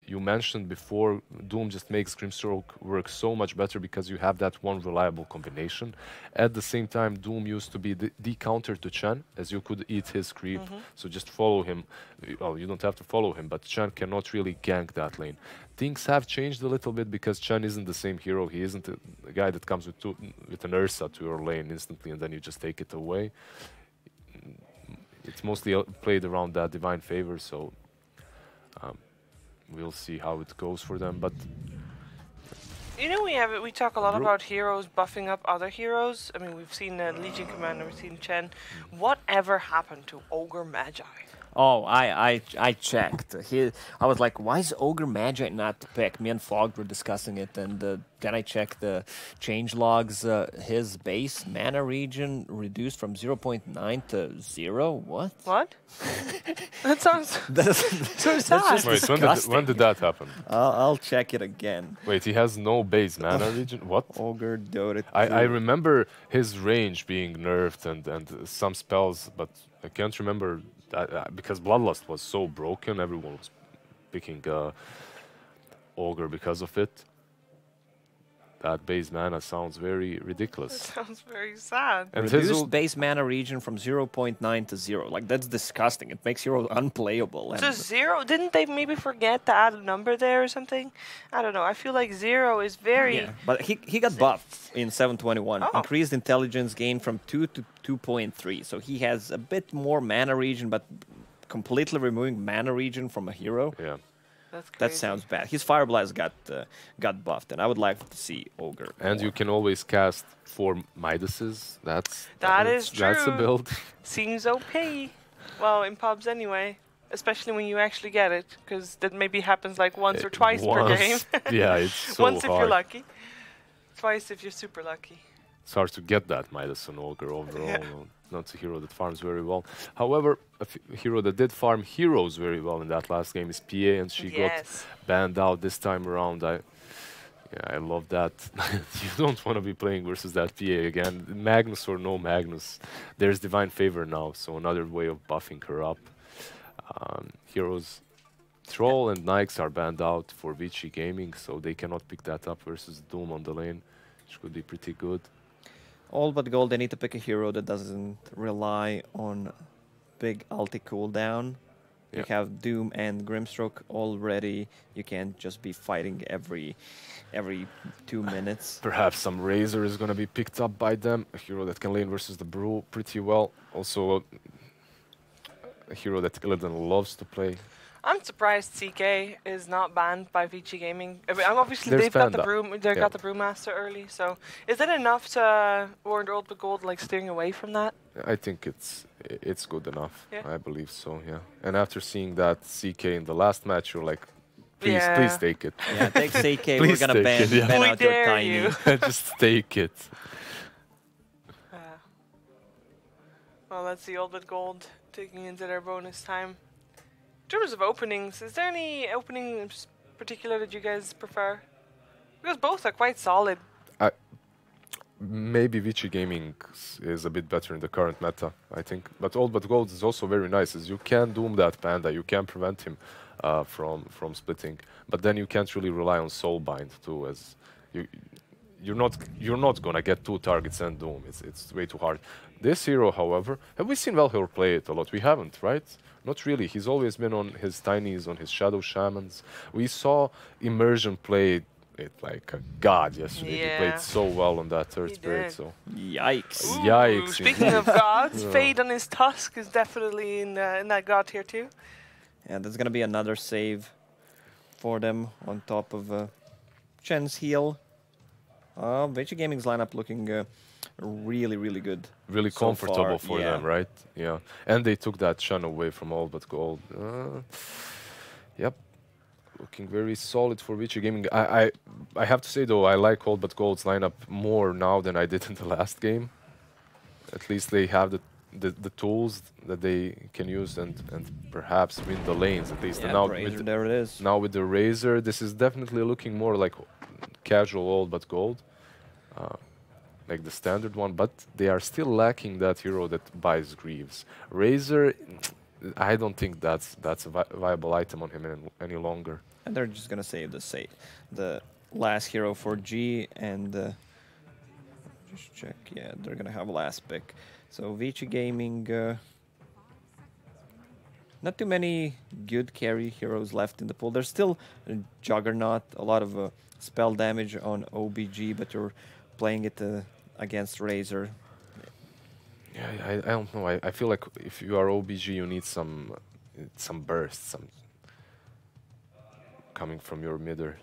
you mentioned before, Doom just makes Grimstroke work so much better because you have that one reliable combination. At the same time, Doom used to be the counter to Chen, as you could eat his creep, so just follow him. Well, you don't have to follow him, but Chen cannot really gank that lane. Things have changed a little bit because Chen isn't the same hero. He isn't a guy that comes with an Ursa to your lane instantly and then you just take it away. It's mostly played around that divine favor, so we'll see how it goes for them. But you know, we talk a lot about heroes buffing up other heroes. I mean, we've seen Legion Commander, we've seen Chen. Whatever happened to Ogre Magi? Oh, I checked. I was like, why is Ogre Magi not pick? Me and Fog were discussing it, and then I checked the change logs. His base mana region reduced from 0.9 to 0. What? What? That sounds so sad. Wait, when did that happen? I'll check it again. Wait, he has no base mana region? What? Ogre Dota. I remember his range being nerfed and some spells, but I can't remember because Bloodlust was so broken, everyone was picking Ogre because of it. That base mana sounds very ridiculous. That sounds very sad. And reduced base mana region from 0.9 to 0. Like, that's disgusting. It makes hero unplayable. So 0? Didn't they maybe forget to add a number there or something? I don't know. I feel like 0 is very... Yeah, but he got buffed in 721. Oh. Increased intelligence gain from 2 to 2.3. So he has a bit more mana region, but completely removing mana region from a hero. Yeah. That's crazy. That sounds bad. His Fire Blast got buffed, and I would like to see Ogre. And you can always cast 4 Midases. That is true. That's a build. Seems OP. Well, in pubs anyway. Especially when you actually get it, because that maybe happens like once or twice per game. Yeah, it's so Once hard. if you're lucky. Twice if you're super lucky. It's hard to get that Midas on Ogre overall. Yeah. Not a hero that farms very well. However, a hero that did farm heroes very well in that last game is PA, and she got banned out this time around. I love that. You don't want to be playing versus that PA again. Magnus or no Magnus, there's Divine Favor now, so another way of buffing her up. Heroes, Troll and Nikes are banned out for Vici Gaming, so they cannot pick that up versus Doom on the lane, which could be pretty good. All but gold, they need to pick a hero that doesn't rely on big ulti cooldown. You have Doom and Grimstroke already. You can't just be fighting every 2 minutes. Perhaps some Razor is going to be picked up by them. A hero that can lane versus the Brew pretty well. Also, a hero that Illidan loves to play. I'm surprised CK is not banned by Vici Gaming. I mean, obviously, they've got the broom. They got the Brewmaster early. So, is that enough to warrant Old but Gold like steering away from that? I think it's good enough. Yeah. I believe so. Yeah. And after seeing that CK in the last match, you're like, please take it. Yeah, take CK. We're gonna ban out your tiny. Just take it. Well, let's see Old but Gold taking into their bonus time. In terms of openings, is there any opening in particular that you guys prefer? Because both are quite solid. Maybe Vici Gaming is a bit better in the current meta, I think. But Old But Gold is also very nice, as you can Doom that Panda, you can prevent him from splitting. But then you can't really rely on Soulbind too, as you're not gonna get 2 targets and Doom. It's way too hard. This hero, however, have we seen Valhir play it a lot? We haven't, right? Not really. He's always been on his Tinies, on his Shadow Shamans. We saw Immersion play it like a god yesterday. He played so well on that third spirit. So yikes! Ooh, yikes! Speaking of gods, Fade on his Tusk is definitely in that god tier too. Yeah, there's gonna be another save for them on top of Chen's heal. Vici Gaming's lineup looking really good. Really so comfortable far. for them, right? Yeah. And they took that Shen away from All But Gold. Yep. Looking very solid for Vici Gaming. I have to say, though, I like All But Gold's lineup more now than I did in the last game. At least they have the tools that they can use and perhaps win the lanes, at least. Yeah, and now Razor, there it is. Now with the Razor, this is definitely looking more like casual All But Gold. Like the standard one, but they are still lacking that hero that buys Greaves. Razor, I don't think that's a viable item on him any longer. And they're just gonna save the last hero for G and just check. Yeah, they're gonna have last pick. So Vici Gaming. Not too many good carry heroes left in the pool. There's still a Juggernaut, a lot of spell damage on OBG, but you're playing it against Razor. Yeah, I don't know. I feel like if you are OBG, you need some burst, some coming from your midder.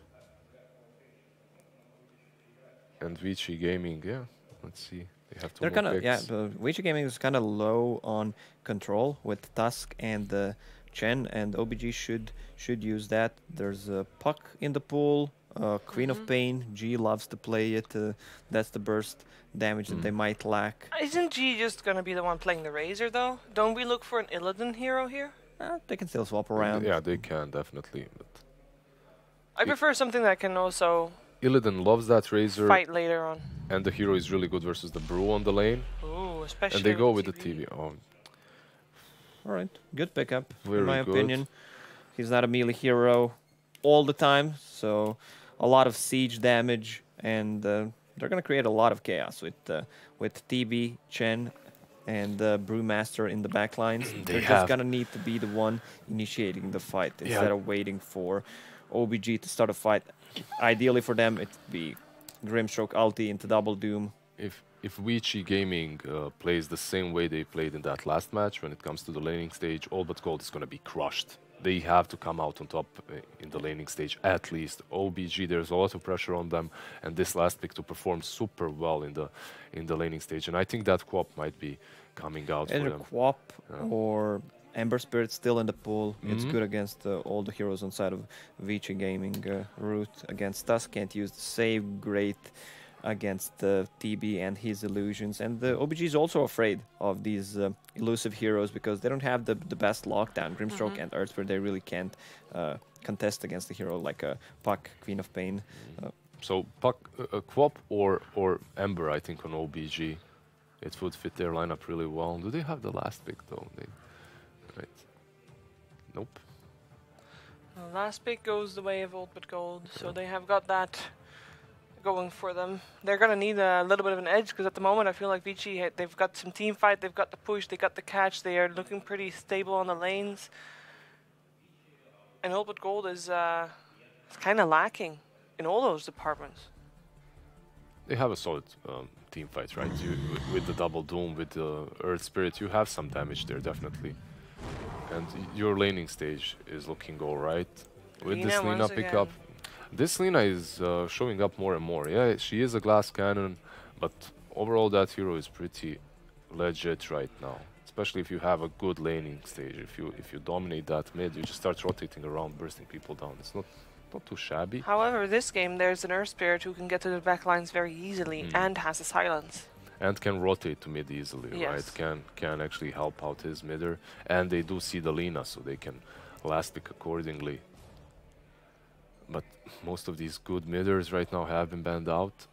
And Vici Gaming, yeah. Let's see. They have They're kind of Vici Gaming is kind of low on control with Tusk and Chen, and OBG should use that. There's a Puck in the pool. Queen of Pain, G loves to play it. That's the burst damage that they might lack. Isn't G just gonna be the one playing the Razor though? Don't we look for an Illidan hero here? They can still swap around. Yeah, they can definitely. But I prefer something that can also Illidan loves that Razor, fight later on. and the hero is really good versus the Brew on the lane. Ooh, especially. And they go with the TV. TV. Oh, All right, good pickup Very in my good. opinion. He's not a melee hero all the time, so a lot of siege damage, and they're gonna create a lot of chaos with TB, Chen, and Brewmaster in the back lines. They're just gonna need to be the one initiating the fight instead of waiting for OBG to start a fight. Ideally for them, it'd be Grimstroke ulti into Double Doom. if Vici Gaming plays the same way they played in that last match, when it comes to the laning stage, all but gold is going to be crushed. They have to come out on top in the laning stage at least. OBG, there's a lot of pressure on them, and this last pick to perform super well in the laning stage. And I think that Quap might be coming out Either for them. Quap or Ember Spirit still in the pool. It's good against all the heroes on side of Vici Gaming. Root against Tusk can't use the save. Great against TB and his illusions. And the OBG is also afraid of these elusive heroes because they don't have the best lockdown. Grimstroke and Earth Spirit, they really can't contest against a hero like Puck, Queen of Pain. So Puck, Quap or Ember, I think, on OBG. It would fit their lineup really well. Do they have the last pick though? Right. Nope. The last pick goes the way of old but gold, so they have got that going for them. They're gonna need a little bit of an edge because at the moment I feel like Vici, they've got some team fight, they've got the push, they got the catch, they are looking pretty stable on the lanes. And old but gold is kind of lacking in all those departments. They have a solid team fight, right? With the Double Doom, with the Earth Spirit, you have some damage there, definitely. And your laning stage is looking alright. With this Lina pickup, this Lina is showing up more and more. Yeah, she is a glass cannon, but overall that hero is pretty legit right now. Especially if you have a good laning stage. If you dominate that mid, you just start rotating around, bursting people down. It's not too shabby. However, this game there's an Earth Spirit who can get to the back lines very easily and has a silence. And can rotate to mid easily, right? Can actually help out his midder. And they do see the Lina, so they can last pick accordingly. But most of these good midders right now have been banned out.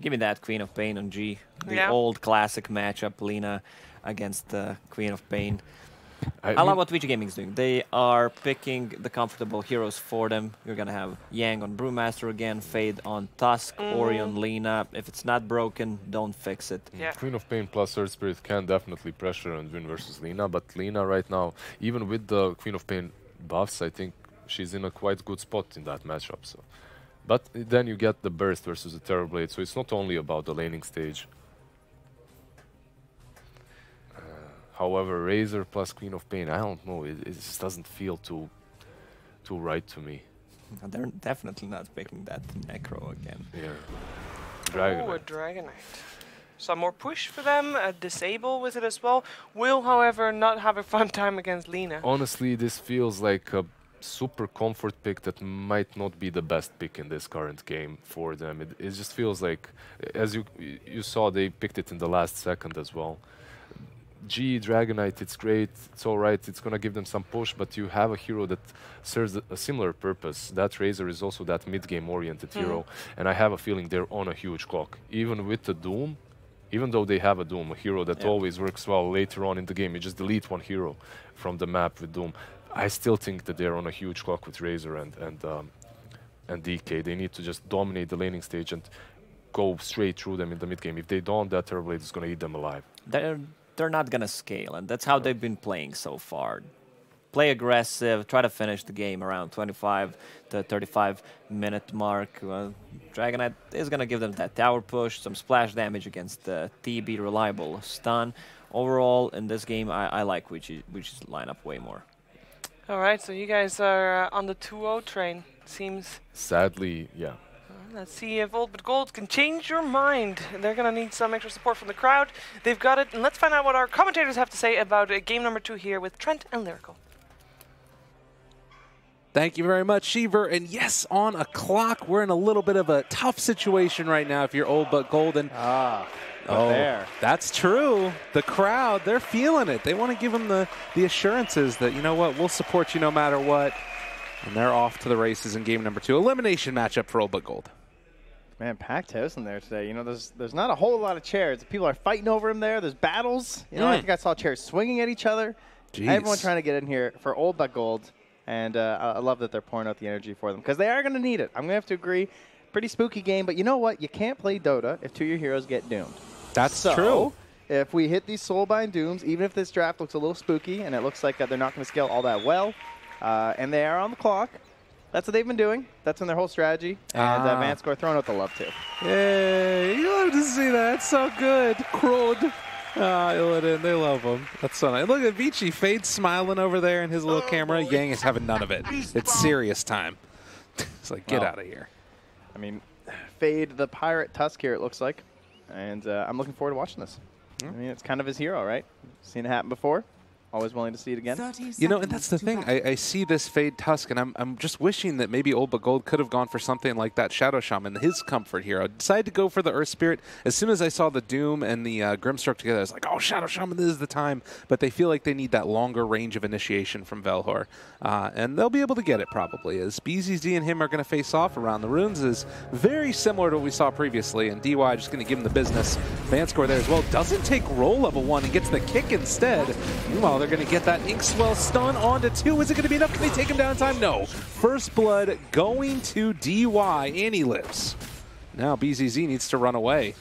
Give me that Queen of Pain on G. The old classic matchup, Lina against Queen of Pain. I love what Vici Gaming is doing. They are picking the comfortable heroes for them. You're going to have Yang on Brewmaster again, Fade on Tusk, Ori on Lina. If it's not broken, don't fix it. Queen of Pain plus Earth Spirit can definitely pressure and win versus Lina, but Lina right now, even with the Queen of Pain buffs, I think she's in a quite good spot in that matchup. So, but then you get the burst versus the Terrorblade, so it's not only about the laning stage. However, Razor plus Queen of Pain, I don't know, it just doesn't feel too right to me. They're definitely not picking that Necro again. Yeah. Dragonite. Oh, a Dragonite. Some more push for them, a disable with it as well. Will, however, not have a fun time against Lina. Honestly, this feels like a super comfort pick that might not be the best pick in this current game for them. It just feels like, as you saw, they picked it in the last second as well. G, Dragonite, it's great, it's alright, it's gonna give them some push, but you have a hero that serves a similar purpose. That Razor is also that mid-game oriented hero, and I have a feeling they're on a huge clock. Even with the Doom, even though they have a Doom, a hero that always works well later on in the game, you just delete one hero from the map with Doom. I still think that they're on a huge clock with Razor and DK. They need to just dominate the laning stage and go straight through them in the mid game. If they don't, that Terrorblade is going to eat them alive. They're not going to scale, and that's how they've been playing so far. Play aggressive, try to finish the game around 25 to 35 minute mark. Dragonite is going to give them that tower push, some splash damage against the TB, reliable stun. Overall, in this game, I like Vici's lineup way more. All right, so you guys are on the 2-0 train, seems. Sadly, yeah. Let's see if Old But Gold can change your mind. They're going to need some extra support from the crowd. They've got it. And let's find out what our commentators have to say about game number 2 here with Trent and Lyrical. Thank you very much, Sheever. And yes, on a clock, we're in a little bit of a tough situation right now if you're Old But Golden. There. That's true. The crowd, they're feeling it. They want to give them the assurances that, you know what, we'll support you no matter what. And they're off to the races in game number 2. Elimination matchup for Old But Gold. Man, packed house in there today. You know, there's not a whole lot of chairs. People are fighting over them there. There's battles. You know, I think I saw chairs swinging at each other. Jeez. Everyone trying to get in here for Old But Gold. And I love that they're pouring out the energy for them because they are going to need it. I'm going to have to agree. Pretty spooky game, but you know what? You can't play Dota if 2 of your heroes get doomed. That's so, true. If we hit these Soulbind Dooms, even if this draft looks a little spooky and it looks like they're not going to scale all that well, and they are on the clock, that's what they've been doing. That's been their whole strategy. And Vanscore throwing out the love too. Yay, you love to see that. It's so good. Crud. Illidan, they love him. That's so nice. Look at Vici. Fade smiling over there in his little camera. Yang is having none of it. It's serious time. It's like, get out of here. I mean, Fade the Pirate Tusk here, it looks like. And I'm looking forward to watching this. I mean, it's kind of his hero, right? Seen it happen before. Always willing to see it again. You know, and that's the thing. I see this Fade Tusk, and I'm just wishing that maybe Old But Gold could have gone for something like that Shadow Shaman, his comfort hero. I decided to go for the Earth Spirit. As soon as I saw the Doom and the Grimstroke together, I was like, oh, Shadow Shaman, this is the time. But they feel like they need that longer range of initiation from Velhor. And they'll be able to get it probably, as BZZ and him are going to face off around the runes. Is very similar to what we saw previously, and DY just going to give him the business. Vanscore there as well. Doesn't take roll level 1 and gets the kick instead. Meanwhile, they're going to get that Inkswell stun onto 2. Is it going to be enough? Can they take him down in time? No. First blood going to DY, and he lives. Now BZZ needs to run away.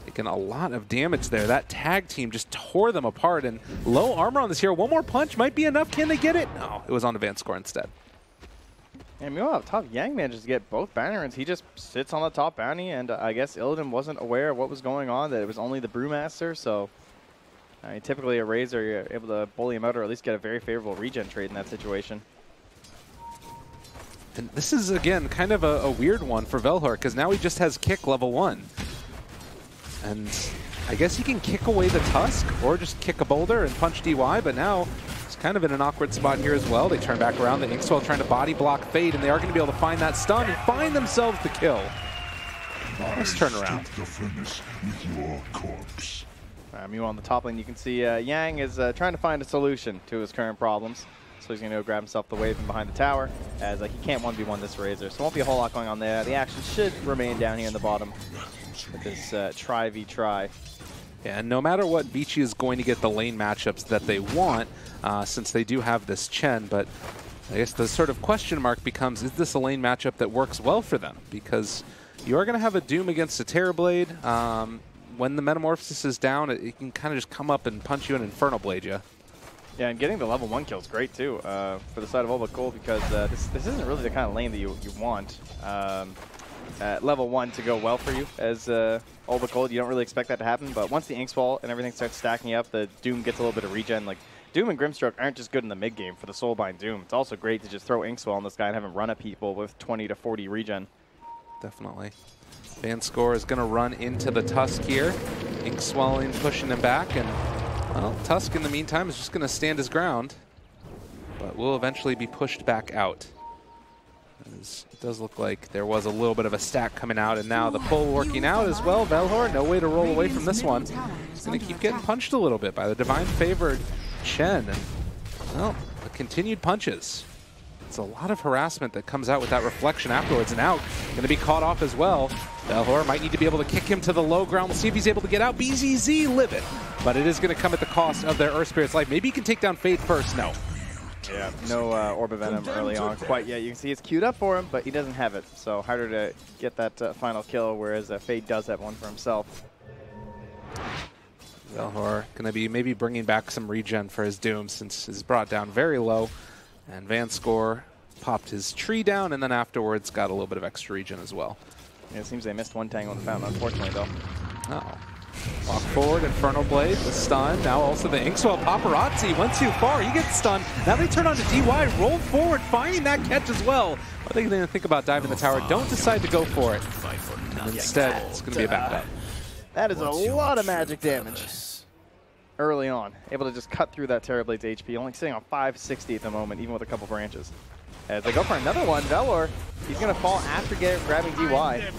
Taking a lot of damage there. That tag team just tore them apart, and low armor on this hero. One more punch might be enough. Can they get it? No, it was on to Vanscore instead. And meanwhile, top Yang manages to get both bannerings. He just sits on the top bounty, and I guess Illidan wasn't aware of what was going on, that it was only the Brewmaster, so I mean, typically a Razor, you're able to bully him out or at least get a very favorable regen trade in that situation. And this is, again, kind of a weird one for Velhor, because now he just has kick level 1. And I guess he can kick away the Tusk or just kick a boulder and punch DY, but now he's kind of in an awkward spot here as well. They turn back around. The Inkswell trying to body block Fade, and they are going to be able to find that stun and find themselves the kill. Nice turn around. Meanwhile, on the top lane, you can see Yang is trying to find a solution to his current problems. So he's going to go grab himself the wave from behind the tower, as he can't 1v1 this Razor. So won't be a whole lot going on there. The action should remain down here in the bottom with this try v try. Yeah, and no matter what, Vici is going to get the lane matchups that they want, since they do have this Chen. But I guess the sort of question mark becomes, is this a lane matchup that works well for them? Because you are going to have a Doom against a Terrorblade. When the Metamorphosis is down, it can kind of just come up and punch you and Infernal Blade you. Yeah, and getting the level 1 kill is great too for the side of Old But Gold, because this isn't really the kind of lane that you want level 1 to go well for you as Old But Gold. You don't really expect that to happen, but once the Inkswell and everything starts stacking up, the Doom gets a little bit of regen. Like, Doom and Grimstroke aren't just good in the mid game for the Soulbind Doom. It's also great to just throw Inkswell on this guy and have him run at people with 20 to 40 regen. Definitely. Vanscore is going to run into the Tusk here. Inkswelling pushing him back, and well, Tusk in the meantime is just going to stand his ground, but will eventually be pushed back out. It does look like there was a little bit of a stack coming out, and now the pull working out as well. Velhor, no way to roll away from this one. He's going to keep getting punched a little bit by the Divine Favored Chen, and well, the continued punches. It's a lot of harassment that comes out with that reflection afterwards, and now going to be caught off as well. Velhor might need to be able to kick him to the low ground. We'll see if he's able to get out. BZZ live it, but it is going to come at the cost of their Earth Spirit's life. Maybe he can take down Fade first. No. Yeah, no Orb of Venom early on quite yet. You can see it's queued up for him, but he doesn't have it. So harder to get that final kill, whereas Fade does have one for himself. Velhor going to be maybe bringing back some regen for his Doom since he's brought down very low. And Vanscore popped his tree down and then afterwards got a little bit of extra regen as well. Yeah, it seems they missed one tangle in the fountain, unfortunately, though. Uh-oh. Walk forward, Infernal Blade, the stun. Now also the Inkswell Paparazzi went too far. He gets stunned. Now they turn on to DY, roll forward, finding that catch as well. Are they going to think about diving the tower? Don't decide to go for it. And instead, it's going to be a backup. That is a lot of magic damage early on. Able to just cut through that Terrorblade's HP. Only sitting on 560 at the moment, even with a couple branches. As they go for another one, Velor, he's going to fall after grabbing DY.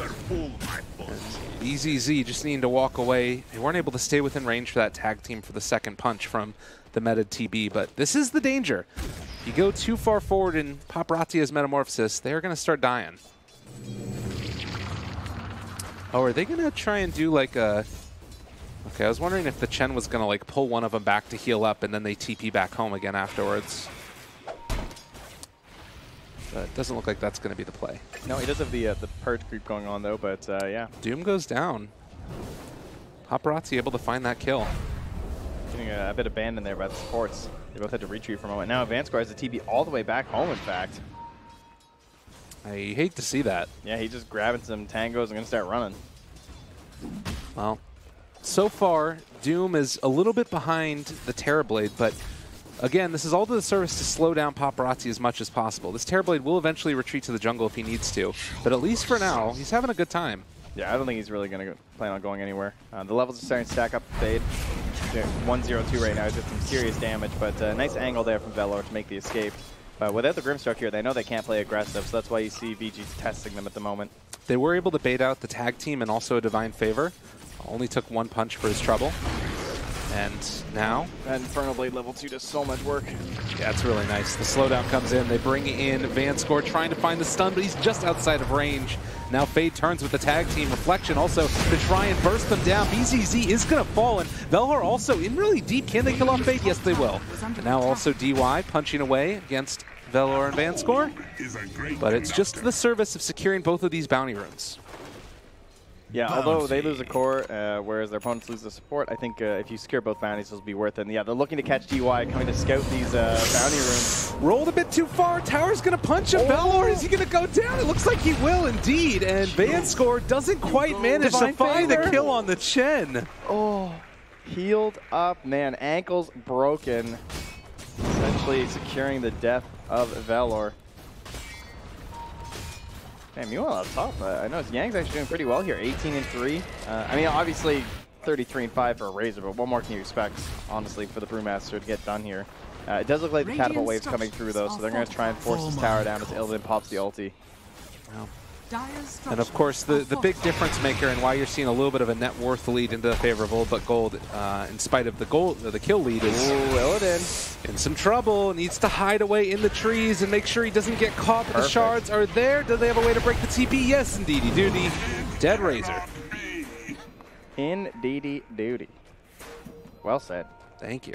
BZZ just needing to walk away. They weren't able to stay within range for that tag team for the second punch from the meta TB, but this is the danger. If you go too far forward in Paparazzi's Metamorphosis, they're going to start dying. Oh, are they going to try and do like a... Okay, I was wondering if the Chen was going to like pull one of them back to heal up and then they TP back home again afterwards. But it doesn't look like that's going to be the play. No, he does have the purge creep going on though, but yeah. Doom goes down. Paparazzi able to find that kill. Getting a bit abandoned there by the supports. They both had to retreat for a moment. Now Vanscore has the TB all the way back home, in fact. I hate to see that. Yeah, he's just grabbing some tangos and going to start running. Well, so far, Doom is a little bit behind the Terrorblade, but again, this is all to the service to slow down Paparazzi as much as possible. This Terrorblade will eventually retreat to the jungle if he needs to, but at least for now, he's having a good time. Yeah, I don't think he's really going to plan on going anywhere. The levels are starting to stack up for Fade. 1-0-2 right now. He's got some serious damage, but nice angle there from Velor to make the escape. But without the Grimstroke here, they know they can't play aggressive, so that's why you see VG testing them at the moment. They were able to bait out the tag team and also a Divine Favor. Only took one punch for his trouble. And now... That Infernal Blade level 2 does so much work. Yeah, it's really nice. The slowdown comes in. They bring in Vanscore trying to find the stun, but he's just outside of range. Now Fade turns with the tag team. Reflection also to try and burst them down. BZZ is going to fall, and Velhor also in really deep. Can they kill off Fade? Yes, they will. And now also DY punching away against Velhor and Vanscore. But it's just to the service of securing both of these bounty runes. Yeah, although they lose a core, whereas their opponents lose the support, I think if you secure both bounties, it'll be worth it. And yeah, they're looking to catch DY, coming to scout these bounty rooms. Rolled a bit too far. Tower's going to punch him. Velhor, is he going to go down? It looks like he will indeed. And Vanscore doesn't quite manage to find the kill on the Chen. Oh, healed up, man. Ankles broken. Essentially securing the death of Velor. Damn, you on top. I know Yang's actually doing pretty well here. 18-3. I mean, obviously 33-5 for a Razor, but what more can you expect, honestly, for the Brewmaster to get done here? It does look like the Catapult Wave's coming through, though, so they're going to try and force this tower down as Illidan pops the ulti. Wow. And of course, the big difference maker and why you're seeing a little bit of a net worth lead into the favor of Old But Gold, in spite of the kill lead, is Illidan in some trouble. Needs to hide away in the trees and make sure he doesn't get caught. But the shards are there. Do they have a way to break the TP? Yes, indeedy duty. Dead Razor. Indeedy duty. Well said. Thank you.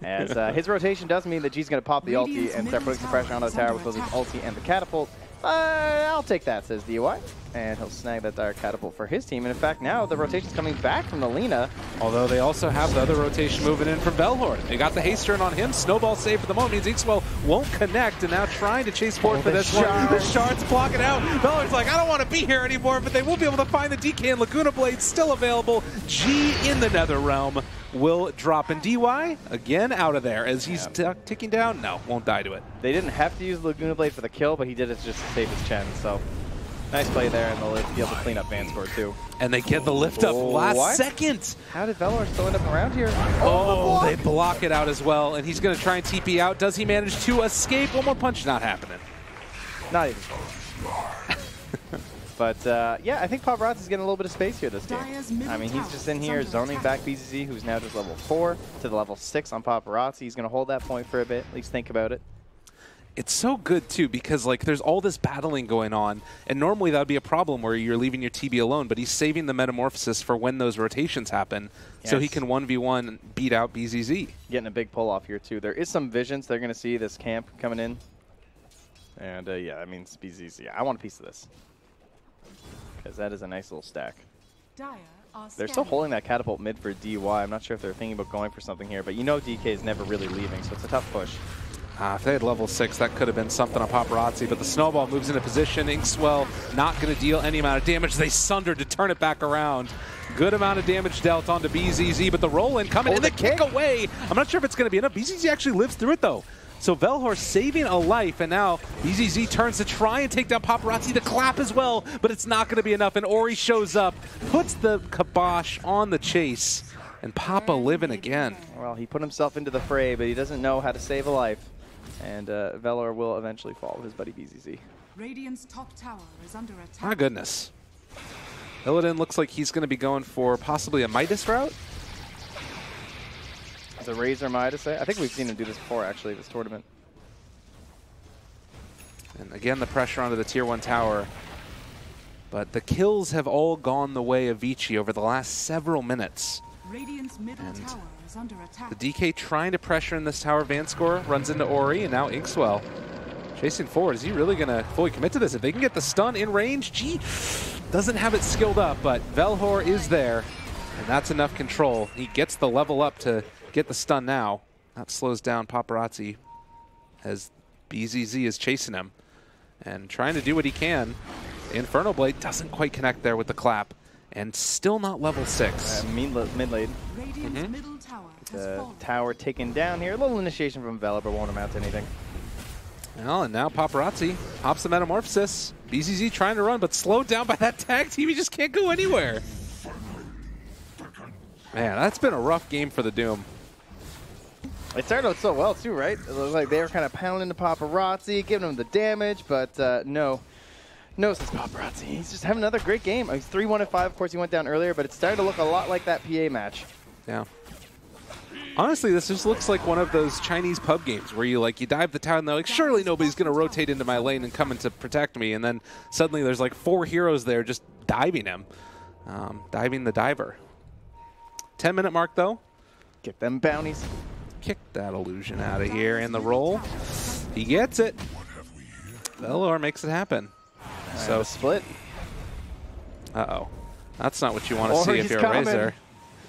As his rotation does mean that G's going to pop the ulti and start putting some pressure onto the tower with both his ulti and the catapult. I'll take that, says DY. And he'll snag that dire catapult for his team. And in fact, now the rotation's coming back from the Lina. Although they also have the other rotation moving in from Velhor. They got the haste turn on him. Snowball save for the moment. Means Inkswell won't connect. And now trying to chase forward for this one. The shards block it out. Velhor's like, I don't want to be here anymore. But they will be able to find the DK, and Laguna Blade still available. G in the Nether Realm will drop. And DY, again, out of there. As he's ticking down, no, won't die to it. They didn't have to use Laguna Blade for the kill, but he did it just to save his Chen. So nice play there, and they'll be able to clean up Vanscore too. And they get the lift up last second. How did Velor still end up around here? Oh, they block it out as well, and he's going to try and TP out. Does he manage to escape? One more punch, not happening. Not even close. But yeah, I think Paparazzi's getting a little bit of space here this game. I mean, he's just in here zoning back BZZ, who's now just level 4 to the level 6 on Paparazzi. He's going to hold that point for a bit, at least think about it. it's so good too because like there's all this battling going on, and normally that would be a problem where you're leaving your TB alone, but he's saving the Metamorphosis for when those rotations happen, so he can 1v1 beat out BZZ. Getting a big pull off here too. There is some visions. They're going to see this camp coming in. And yeah, that means BZZ. I want a piece of this. Because that is a nice little stack. They're still holding that catapult mid for DY. I'm not sure if they're thinking about going for something here, but you know DK is never really leaving, so it's a tough push. If they had level 6, that could have been something on Paparazzi, but the snowball moves into position. Inkswell not going to deal any amount of damage. They sundered to turn it back around. Good amount of damage dealt onto BZZ, but the roll-in coming in, the kick away. I'm not sure if it's going to be enough. BZZ actually lives through it, though. So Velhor saving a life, and now BZZ turns to try and take down Paparazzi. The clap as well, but it's not going to be enough, and Ori shows up, puts the kibosh on the chase, and Papa living again. Well, he put himself into the fray, but he doesn't know how to save a life. And Velor will eventually fall with his buddy BZZ. Radiant's top tower is under attack. My goodness. Illidan looks like he's going to be going for possibly a Midas route. The Razor Midas. I think we've seen him do this before, actually, this tournament. And again, the pressure onto the Tier 1 tower. But the kills have all gone the way of Vici over the last several minutes. Radiant's middle tower is under attack. The DK trying to pressure in this tower. Vanscore runs into Ori, and now Inkswell chasing forward. Is he really going to fully commit to this? If they can get the stun in range, G doesn't have it skilled up, but Velhor is there, and that's enough control. He gets the level up to get the stun now. That slows down Paparazzi as BZZ is chasing him and trying to do what he can. Inferno Blade doesn't quite connect there with the clap, and still not level 6. Mid lane. Radiant's middle tower has The fallen. tower taken down here. A little initiation from Vela, but won't amount to anything. Well, and now Paparazzi pops the Metamorphosis. BZZ trying to run, but slowed down by that tag team. He just can't go anywhere. Man, that's been a rough game for the Doom. It started out so well, too, right? It was like they were kind of pounding the Paparazzi, giving him the damage, but no. No, says Paparazzi. He's just having another great game. He's 3-1-5. Of course, he went down earlier, but it's starting to look a lot like that PA match. Yeah. Honestly, this just looks like one of those Chinese pub games where you dive the tower and they're like, surely nobody's going to rotate into my lane and come in to protect me. And then suddenly there's like 4 heroes there just diving him. Diving the diver. 10-minute mark, though. Get them bounties. Kick that illusion out of here. And the roll. He gets it. Velor makes it happen. So split. Uh-oh. That's not what you want to see if you're a Razor.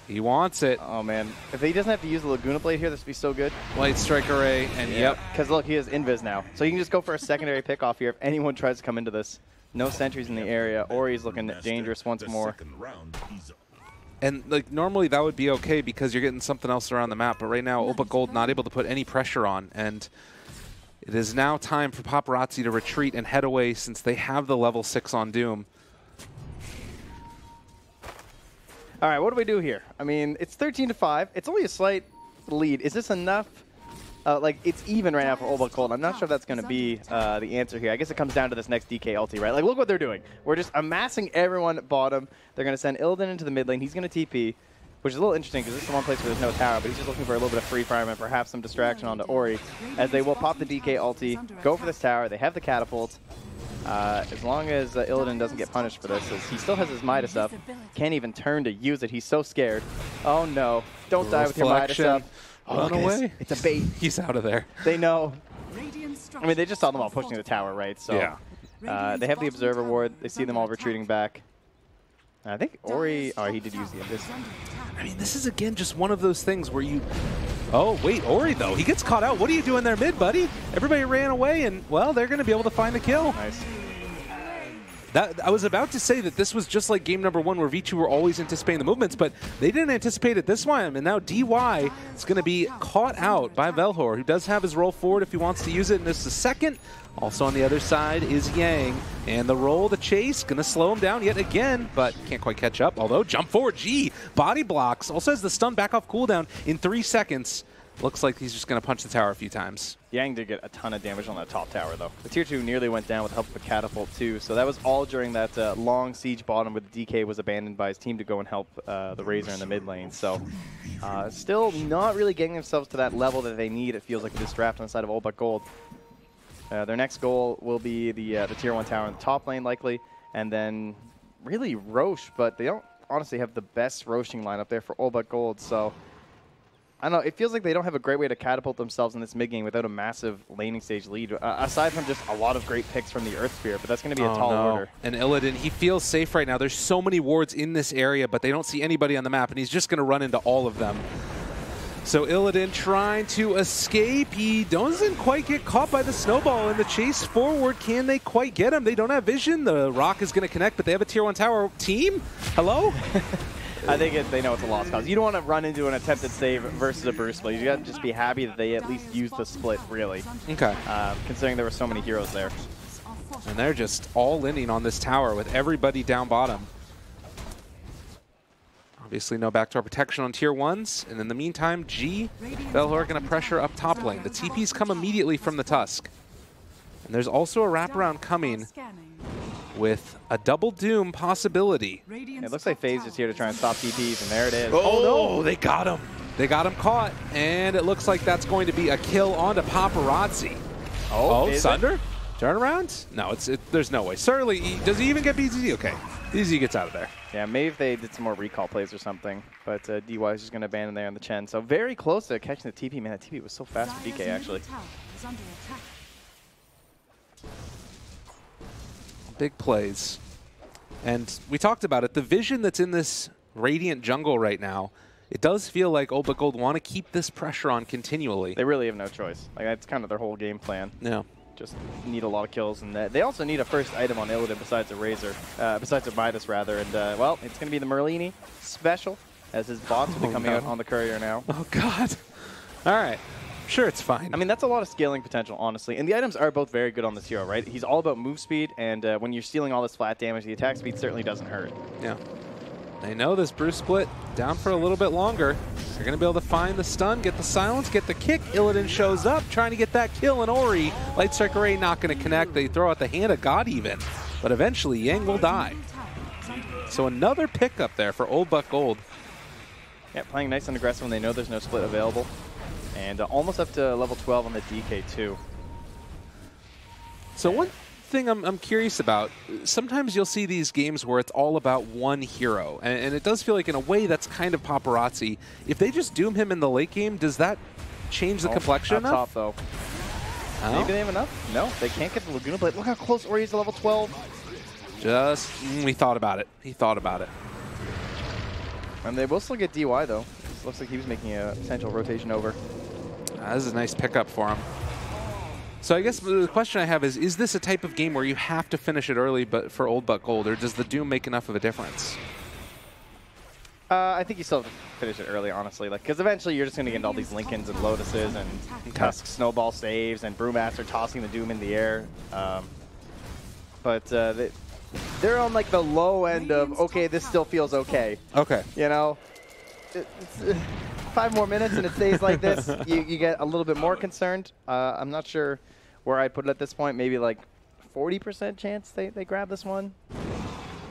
He wants it. Oh, man. If he doesn't have to use the Laguna Blade here, this would be so good. Light Strike Array, and yep. Because, look, he has Invis now. So you can just go for a secondary pick-off here if anyone tries to come into this. No sentries in the area. Ori's looking dangerous once more. And like normally that would be okay because you're getting something else around the map, but right now Opa Gold not able to put any pressure on, and it is now time for Paparazzi to retreat and head away since they have the level 6 on Doom. All right, what do we do here? I mean, it's 13-5. It's only a slight lead. Is this enough? Like, it's even right now for Oba Cold. I'm not sure if that's going to be the answer here. I guess it comes down to this next DK ulti, right? Like, look what they're doing. We're just amassing everyone at bottom. They're going to send Illidan into the mid lane. He's going to TP, which is a little interesting because this is the one place where there's no tower, but he's just looking for a little bit of free farm and perhaps some distraction onto Ori, as they will pop the DK ulti, go for this tower. They have the catapult. As long as Illidan doesn't get punished for this, as he still has his Midas up. Can't even turn to use it. He's so scared. Oh, no. Don't die with your Midas up. Run away. It's a bait. He's out of there. They know. I mean, they just saw them all pushing the tower, right? So yeah. they have the Observer Ward. They see them all retreating back. I think Ori... Oh, he did use the Invis. I mean, this is, again, just one of those things where you... Oh, wait, Ori, though. He gets caught out. What are you doing there mid, buddy? Everybody ran away, and, well, they're going to be able to find the kill. Nice. I was about to say that this was just like game number 1 where Vici were always anticipating the movements, but they didn't anticipate it this time, and now DY is going to be caught out by Velhor, who does have his roll forward if he wants to use it in just a second. Also on the other side is Yang, and the roll, the chase, going to slow him down yet again, but can't quite catch up, although jump forward, G, body blocks, also has the stun back off cooldown in 3 seconds. Looks like he's just going to punch the tower a few times. Yang did get a ton of damage on that top tower, though. The tier 2 nearly went down with help of a catapult, too. So that was all during that long siege bottom where the DK was abandoned by his team to go and help the Razor in the mid lane. So still not really getting themselves to that level that they need. It feels like it is strapped on the side of Old But Gold. Their next goal will be the tier 1 tower in the top lane, likely, and then really Roche, but they don't honestly have the best Roshing lineup there for all but gold, so I don't know, it feels like they don't have a great way to catapult themselves in this mid game without a massive laning stage lead, aside from just a lot of great picks from the Earth Spirit, but that's going to be a tall order. And Illidan, he feels safe right now. There's so many wards in this area, but they don't see anybody on the map, and he's just going to run into all of them. So Illidan trying to escape. He doesn't quite get caught by the snowball in the chase forward. Can they quite get him? They don't have vision. The rock is going to connect, but they have a tier 1 tower. Team? Hello? I think they know it's a lost cause. You don't want to run into an attempted save versus a burst split. You got to just be happy that they at least used the split, really. Okay. Considering there were so many heroes there. And they're just all inning on this tower with everybody down bottom. Obviously, no backdoor protection on tier 1s. And in the meantime, G, Velhor going to pressure up top lane. The TPs come immediately from the Tusk. And there's also a wraparound coming with a double Doom possibility. It looks like FaZe is here to try and stop TPs, and there it is. Oh, no, they got him. They got him caught, and it looks like that's going to be a kill onto Paparazzi. Oh, Sunder? Turnaround? No, there's no way. Surly, does he even get BZZ? Okay, BZZ gets out of there. Yeah, maybe if they did some more recall plays or something, but DY is just going to abandon there on the Chen. So very close to catching the TP. Man, that TP was so fast for DK, actually. Big plays. And we talked about it. The vision that's in this Radiant jungle right now, it does feel like Old But Gold want to keep this pressure on continually. They really have no choice. Like, that's kind of their whole game plan. Yeah. Just need a lot of kills, and they also need a first item on Illidan besides a Razor, besides a Midas rather. And well, it's going to be the Merlini special, as his bots will be coming out on the courier now. Oh God! All right, sure, it's fine. I mean, that's a lot of scaling potential, honestly. And the items are both very good on this hero, right? He's all about move speed, and when you're stealing all this flat damage, the attack speed certainly doesn't hurt. Yeah. They know this Bruce split down for a little bit longer. They're going to be able to find the stun, get the silence, get the kick. Illidan shows up, trying to get that kill, and Ori, Light Strike Array not going to connect. They throw out the hand of God even, but eventually Yang will die. So another pickup there for Old But Gold. Yeah, playing nice and aggressive when they know there's no split available. And almost up to level 12 on the DK too. So one thing I'm curious about, sometimes you'll see these games where it's all about one hero, and it does feel like in a way that's kind of Paparazzi. If they just doom him in the late game, does that change the complexion enough? Top though. Oh. Maybe they have enough? No, they can't get the Laguna Blade. Look how close Ori is to level 12. Just, we thought about it. He thought about it. And they will still get DY though. This looks like he was making a potential rotation over. This is a nice pickup for him. So I guess the question I have is this a type of game where you have to finish it early but for Old But Gold, or does the Doom make enough of a difference? I think you still have to finish it early, honestly. Because eventually you're just going to get all these Lincolns and Lotuses and Tusk snowball saves and Brewmaster tossing the Doom in the air. But they're on like the low end of, okay, this still feels okay. Okay. You know? It's 5 more minutes and it stays like this, you get a little bit more concerned. I'm not sure where I'd put it at this point. Maybe like 40% chance they grab this one.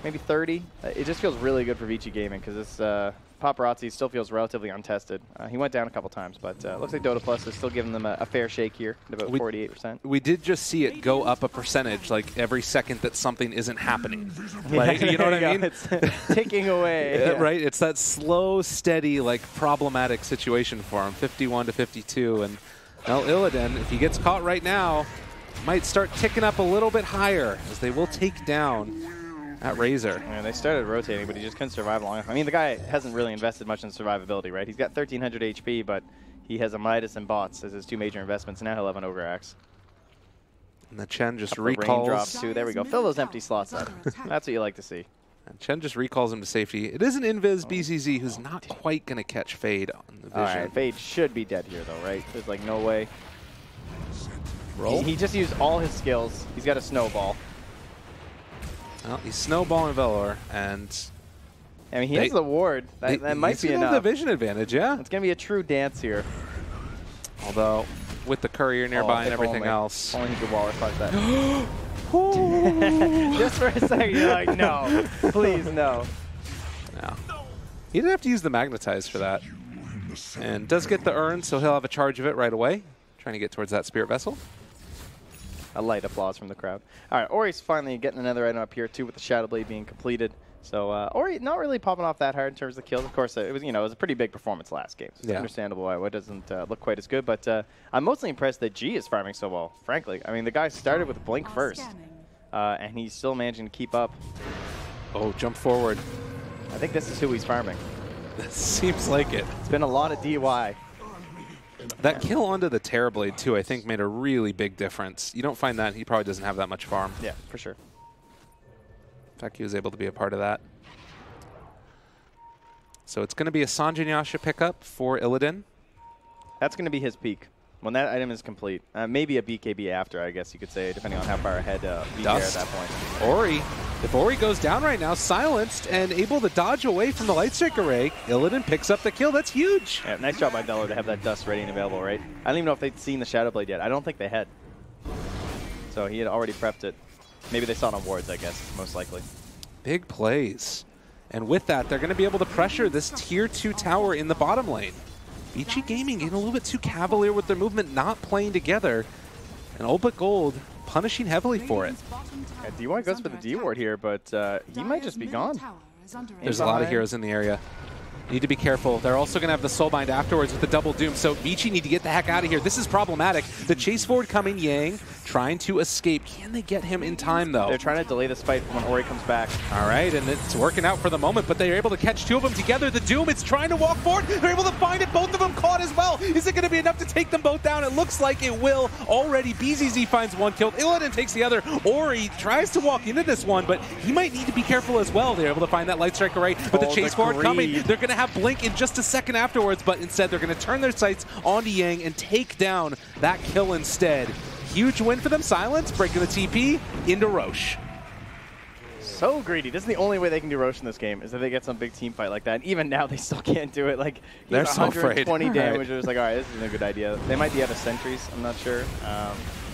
Maybe 30. It just feels really good for Vici Gaming because this Paparazzi still feels relatively untested. He went down a couple times, but looks like Dota Plus is still giving them a fair shake here at about 48%. We did just see it go up a percentage, like every second that something isn't happening. Like, you know what I mean? It's ticking away. Yeah. Right? It's that slow, steady, like problematic situation for him. 51 to 52. And well, Illidan, if he gets caught right now, might start ticking up a little bit higher as they will take down that Razor. Yeah, they started rotating, but he just couldn't survive long enough. I mean, the guy hasn't really invested much in survivability, right? He's got 1,300 HP, but he has a Midas and bots as his 2 major investments. Now he'll have an Ogre Axe. And the Chen just recalls. Raindrops too. There we go. Fill those empty slots up. That's what you like to see. And Chen just recalls him to safety. It is an Invis BZZ who's not quite going to catch Fade on the vision. All right, Fade should be dead here, though, right? There's like no way. Roll. He just used all his skills. He's got a snowball. Well, he's snowballing Velor, and I mean, he has the ward. That might be enough. The vision advantage, yeah. It's going to be a true dance here. Although, with the courier nearby and everything else. Only he could wall fight that. Just for a second, you're like, no, please, no. No. He didn't have to use the Magnetize for that. And does get the urn, so he'll have a charge of it right away. Trying to get towards that Spirit Vessel. a light applause from the crowd. All right, Ori's finally getting another item up here too with the Shadow Blade being completed. So Ori not really popping off that hard in terms of kills. Of course, it was it was a pretty big performance last game. So it's understandable why it doesn't look quite as good. But I'm mostly impressed that G is farming so well. Frankly, I mean the guy started with Blink first, and he's still managing to keep up. Oh, jump forward. I think this is who he's farming. Seems like it. It's been a lot of DY. That kill onto the Terrorblade too, I think, made a really big difference. You don't find that he probably doesn't have that much farm. Yeah, for sure. In fact, he was able to be a part of that. So it's going to be a Sanjin Yasha pickup for Illidan. That's going to be his peak. When that item is complete, maybe a BKB after, I guess you could say, depending on how far ahead Vici at that point. Ori, if Ori goes down right now, silenced and able to dodge away from the Light Strike Array, Illidan picks up the kill. That's huge. Yeah, nice job by Delor to have that dust ready and available, right? I don't even know if they'd seen the Shadow Blade yet. I don't think they had. So he had already prepped it. Maybe they saw it on wards, I guess, most likely. Big plays. And with that, they're going to be able to pressure this Tier 2 tower in the bottom lane. Vici Gaming getting a little bit too cavalier with their movement, not playing together. And Old But Gold punishing heavily for it. Yeah, DY goes for the D ward here, but he might just be gone. There's a lot of heroes in the area. Need to be careful. They're also going to have the Soulbind afterwards with the double doom, so Vici need to get the heck out of here. This is problematic. The chase forward coming, Yang trying to escape. Can they get him in time, though? They're trying to delay this fight when Ori comes back. All right, and it's working out for the moment, but they're able to catch two of them together. The Doom is trying to walk forward. They're able to find it. Both of them caught as well. Is it going to be enough to take them both down? It looks like it will. Already, BZZ finds one kill. Illidan takes the other. Ori tries to walk into this one, but he might need to be careful as well. They're able to find that Light Strike Array, but the chase forward coming. They're going to have Blink in just a second afterwards, but instead they're going to turn their sights onto Yang and take down that kill instead. Huge win for them. Silence, breaking the TP into Roche. So greedy. This is the only way they can do Roche in this game, is that they get some big team fight like that. And even now, they still can't do it. Like, they're so afraid. 120 damage. It was like, all right, this isn't a good idea. They might be out of sentries, I'm not sure,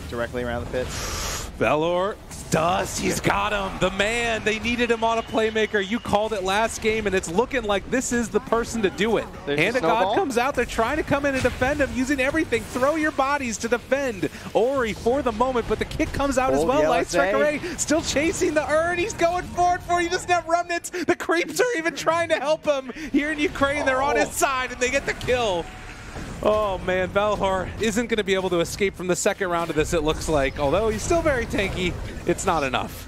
directly around the pit. Velor does. He's got him. The man. They needed him on a playmaker. You called it last game, and it's looking like this is the person to do it. Hand of God comes out. They're trying to come in and defend him, using everything. Throw your bodies to defend Ori for the moment, but the kick comes out as well. Light Strike Array still chasing the urn. He's going forward for it. He doesn't have remnants. The creeps are even trying to help him. Here in Ukraine, they're on his side, and they get the kill. Oh man, Valhar isn't going to be able to escape from the second round of this, it looks like. Although he's still very tanky, it's not enough.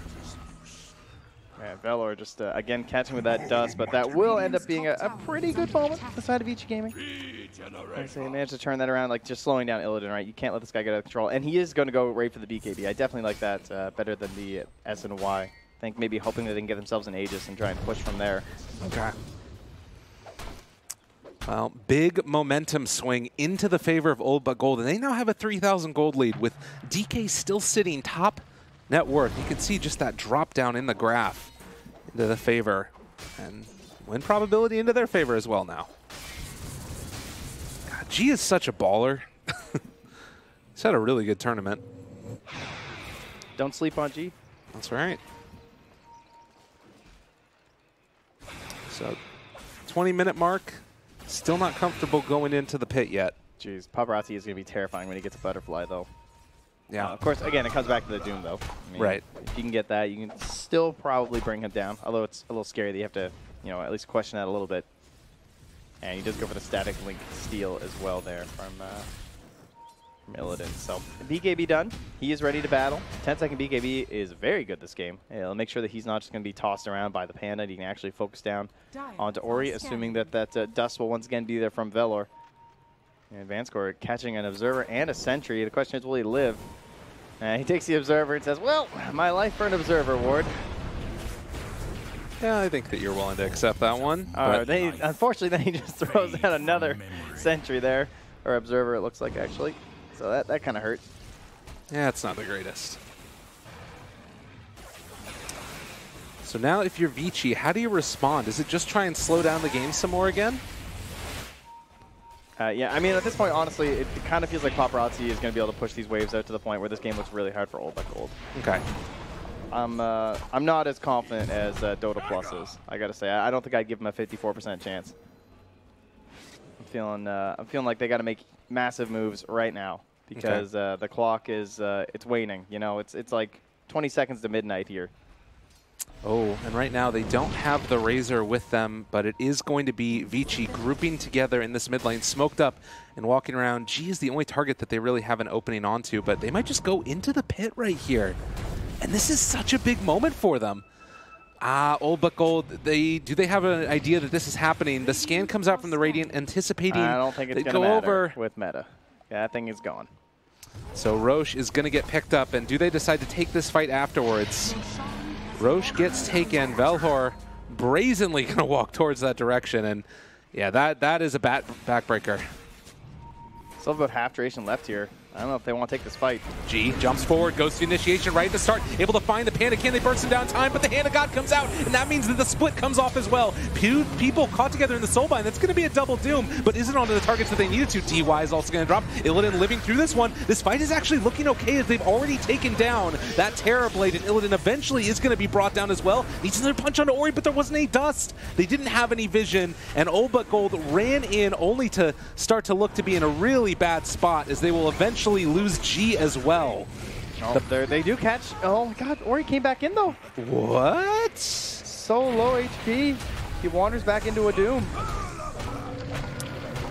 Yeah, Valor just, again, catching with that dust, but that will end up being a pretty good moment for the side of Vici Gaming. Like I say, he managed to turn that around, like just slowing down Illidan, right? You can't let this guy get out of control. And he is going to go right for the BKB. I definitely like that better than the S and Y. I think maybe hoping that they can get themselves an Aegis and try and push from there. Okay. Well, big momentum swing into the favor of Old But Gold, and they now have a 3,000 gold lead with DK still sitting top net worth. You can see just that drop down in the graph into the favor, and win probability into their favor as well now. God, G is such a baller. He's had a really good tournament. Don't sleep on G. That's right. So, 20-minute mark. Still not comfortable going into the pit yet. Jeez, Paparazzi is going to be terrifying when he gets a butterfly, though. Yeah. Of course, again, it comes back to the Doom, though. I mean, right. If you can get that, you can still probably bring him down. Although it's a little scary that you have to, at least question that a little bit. And he does go for the static link steal as well there from Illidan. So, BKB done. He is ready to battle. 10-second BKB is very good this game. It'll make sure that he's not just going to be tossed around by the Panda. He can actually focus down onto Ori, assuming that dust will once again be there from Velor. And Vanscore catching an Observer and a Sentry. The question is, will he live? He takes the Observer and says, well, my life for an Observer, Ward. Yeah, I think that you're willing to accept that one. Unfortunately, then he just throws out another Sentry there. Or Observer, it looks like, actually. So that kind of hurt. Yeah, it's not the greatest. So now if you're Vici, how do you respond? Is it just try and slow down the game some more again? Yeah, I mean, at this point, honestly, it kind of feels like Paparazzi is going to be able to push these waves out to the point where this game looks really hard for Old But Gold. Okay. I'm not as confident as Dota Plus is, I got to say. I don't think I'd give him a 54% chance. I'm feeling like they got to make massive moves right now because the clock is it's waning. You know, it's like 20 seconds to midnight here. Oh, and right now they don't have the Razor with them, but it is going to be Vici grouping together in this mid lane, smoked up and walking around. G is the only target that they really have an opening onto, but they might just go into the pit right here. And this is such a big moment for them. Old But Gold, do they have an idea that this is happening? The scan comes out from the Radiant, anticipating. I don't think it's going to matter over with meta. Yeah, that thing is gone. So Roche is going to get picked up, and do they decide to take this fight afterwards? Roche gets taken. Velhor brazenly going to walk towards that direction, and yeah, that is a backbreaker. Still about half duration left here. I don't know if they want to take this fight. G jumps forward, goes to the initiation right at the start, able to find the Panda. Can they burst him down in time? But the Hand of God comes out, and that means that the split comes off as well. People caught together in the Soulbind. That's going to be a double doom, but isn't onto the targets that they needed to. DY is also going to drop. Illidan living through this one. This fight is actually looking okay as they've already taken down that Terror Blade, and Illidan eventually is going to be brought down as well. Needs another punch onto Ori, but there wasn't any dust. They didn't have any vision, and Old But Gold ran in only to start to look to be in a really bad spot as they will eventually lose G as well. Oh, they do catch. Oh my God, Ori came back in though. What? So low HP. He wanders back into a Doom.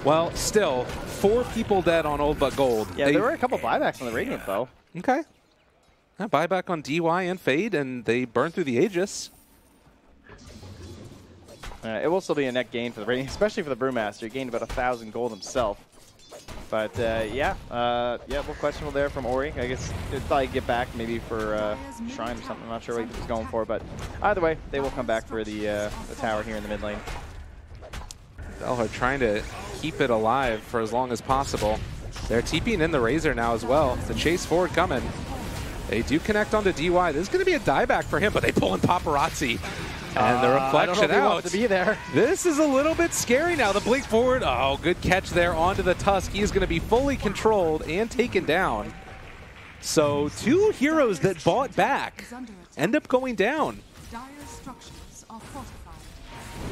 Well, still, 4 people dead on Old But Gold. Yeah, there were a couple buybacks on the Radiant though. Okay. A buyback on DY and Fade, and they burn through the Aegis. It will still be a net gain for the Radiant, especially for the Brewmaster. He gained about 1,000 gold himself. But yeah, well, questionable there from Ori. I guess he'd probably get back maybe for Shrine or something. I'm not sure what he was going for, but either way, they will come back for the tower here in the mid lane. Velhor trying to keep it alive for as long as possible. They're TPing in the Razor now as well. The chase forward coming. They do connect onto DY. This is going to be a dieback for him, but they pull in Paparazzi. And the reflection out. To be there. This is a little bit scary now. The blink forward. Oh, good catch there onto the Tusk. He is going to be fully controlled and taken down. So 2 heroes that bought back end up going down.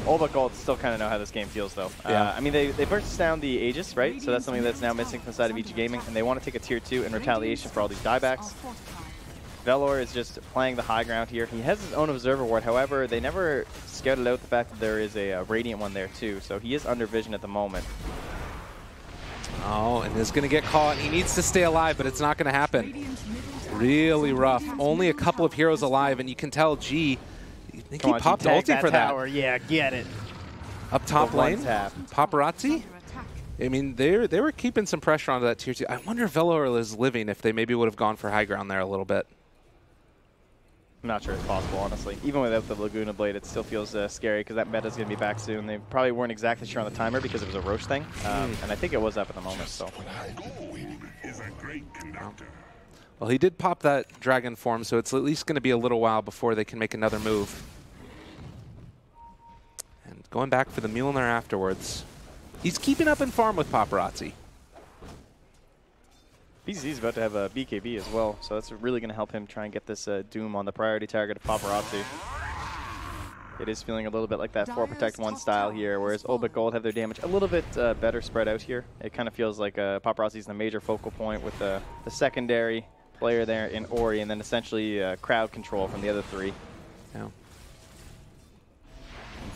Old But Gold still kind of know how this game feels, though. Yeah. I mean, they burst down the Aegis, right? So that's something that's now missing from the side of Vici Gaming, and they want to take a tier 2 in retaliation for all these diebacks. Velhor is just playing the high ground here. He has his own Observer Ward. However, they never scouted out the fact that there is a Radiant one there, too. So he is under vision at the moment. Oh, and is going to get caught. He needs to stay alive, but it's not going to happen. Really rough. Only a couple of heroes alive, and you can tell G, I think he popped ulti for that. Yeah, get it. Up top lane, Paparazzi. I mean, they were keeping some pressure onto that tier 2. I wonder if Velhor is living, if they maybe would have gone for high ground there a little bit. I'm not sure it's possible, honestly. Even without the Laguna Blade, it still feels scary because that meta's going to be back soon. They probably weren't exactly sure on the timer because it was a Roche thing, and I think it was up at the moment. So. Well, he did pop that dragon form, so it's at least going to be a little while before they can make another move. And going back for the Mjolnir afterwards. He's keeping up in farm with Paparazzi. BZ's about to have a BKB as well, so that's really going to help him try and get this Doom on the priority target of Paparazzi. It is feeling a little bit like that 4 Protect 1 style here, whereas Old But Gold have their damage a little bit better spread out here. It kind of feels like Paparazzi's the major focal point with the secondary player there in Ori, and then essentially crowd control from the other 3. Yeah.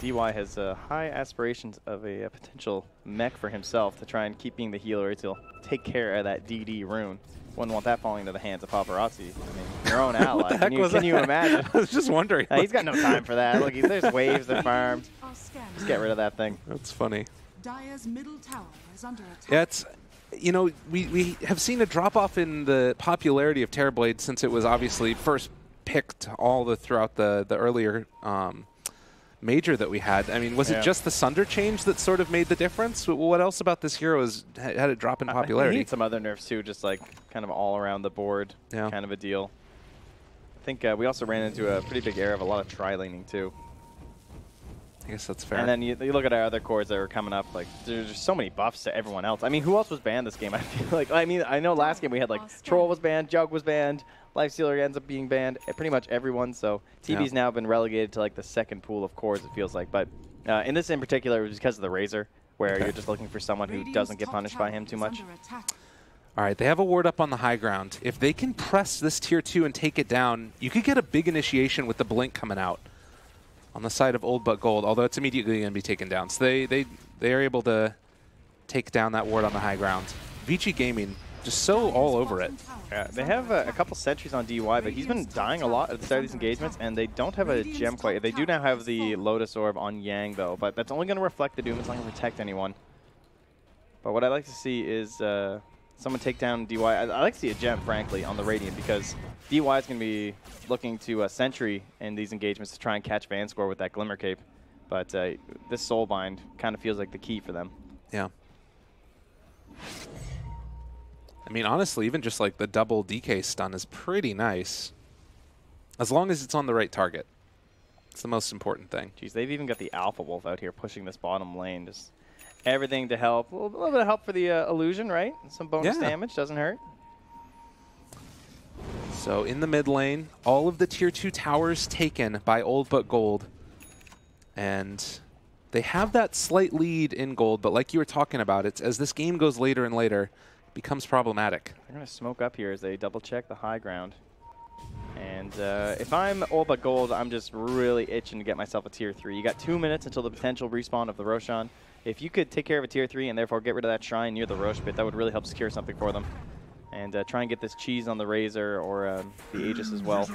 DY has high aspirations of a potential mech for himself to try and keep being the healer to take care of that DD rune. Wouldn't want that falling into the hands of Paparazzi. I mean, your own ally. Can you imagine? I was just wondering. He's got no time for that. Look, there's waves that farmed. Just get rid of that thing. That's funny. Dire's middle tower is under attack. Yeah, it's, you know, we have seen a drop-off in the popularity of Terrorblade since it was obviously first picked throughout the earlier major that we had. I mean, was it just the Sunder change that sort of made the difference? What else about this hero had it drop in popularity? I need some other nerfs too, just like kind of all around the board kind of a deal. I think we also ran into a pretty big era of a lot of tri-laning too. I guess that's fair. And then you look at our other cores that were coming up, like there's just so many buffs to everyone else. I mean, who else was banned this game? I feel like, I mean, I know last game we had like Troll was banned, Jug was banned, Lifestealer ends up being banned, pretty much everyone. So TB's now been relegated to like the second pool of cores, it feels like. But in this in particular, it was because of the Razor, where you're just looking for someone who doesn't get punished by him too much. All right, they have a ward up on the high ground. If they can press this tier 2 and take it down, you could get a big initiation with the blink coming out on the side of Old But Gold, although it's immediately going to be taken down. So they are able to take down that ward on the high ground. Vici Gaming just so all over it. Yeah, they have a couple sentries on DY, but he's been dying a lot at the start of these engagements, and they don't have a gem quite. They do now have the Lotus Orb on Yang, though, but that's only going to reflect the Doom. It's not going to protect anyone. But what I'd like to see is someone take down DY. I'd like to see a gem, frankly, on the Radiant, because DY is going to be looking to sentry in these engagements to try and catch Vanscore with that Glimmer Cape. But this Soulbind kind of feels like the key for them. Yeah. I mean, honestly, even just like the double DK stun is pretty nice. As long as it's on the right target. It's the most important thing. Jeez, they've even got the Alpha Wolf out here pushing this bottom lane. Just everything to help. A little bit of help for the illusion, right? Some bonus damage, doesn't hurt. So in the mid lane, all of the tier 2 towers taken by Old But Gold. And they have that slight lead in gold, but like you were talking about, it's as this game goes later and later, it becomes problematic. They're going to smoke up here as they double check the high ground. And if I'm Old But Gold, I'm just really itching to get myself a tier 3. You got 2 minutes until the potential respawn of the Roshan. If you could take care of a tier 3 and therefore get rid of that shrine near the Rosh pit, that would really help secure something for them. And try and get this cheese on the Razor or the Aegis as well.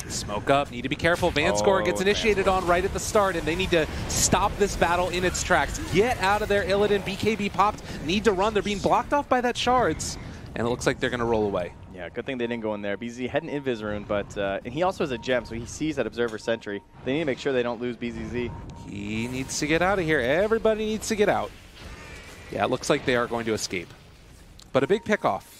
Smoke up. Need to be careful. Vanscore gets initiated on right at the start, and they need to stop this battle in its tracks. Get out of there, Illidan. BKB popped. Need to run. They're being blocked off by that shards, and it looks like they're going to roll away. Yeah, good thing they didn't go in there. BZZ had an Invis rune, but and he also has a gem, so he sees that Observer Sentry. They need to make sure they don't lose BZZ. He needs to get out of here. Everybody needs to get out. Yeah, it looks like they are going to escape. But a big pick-off.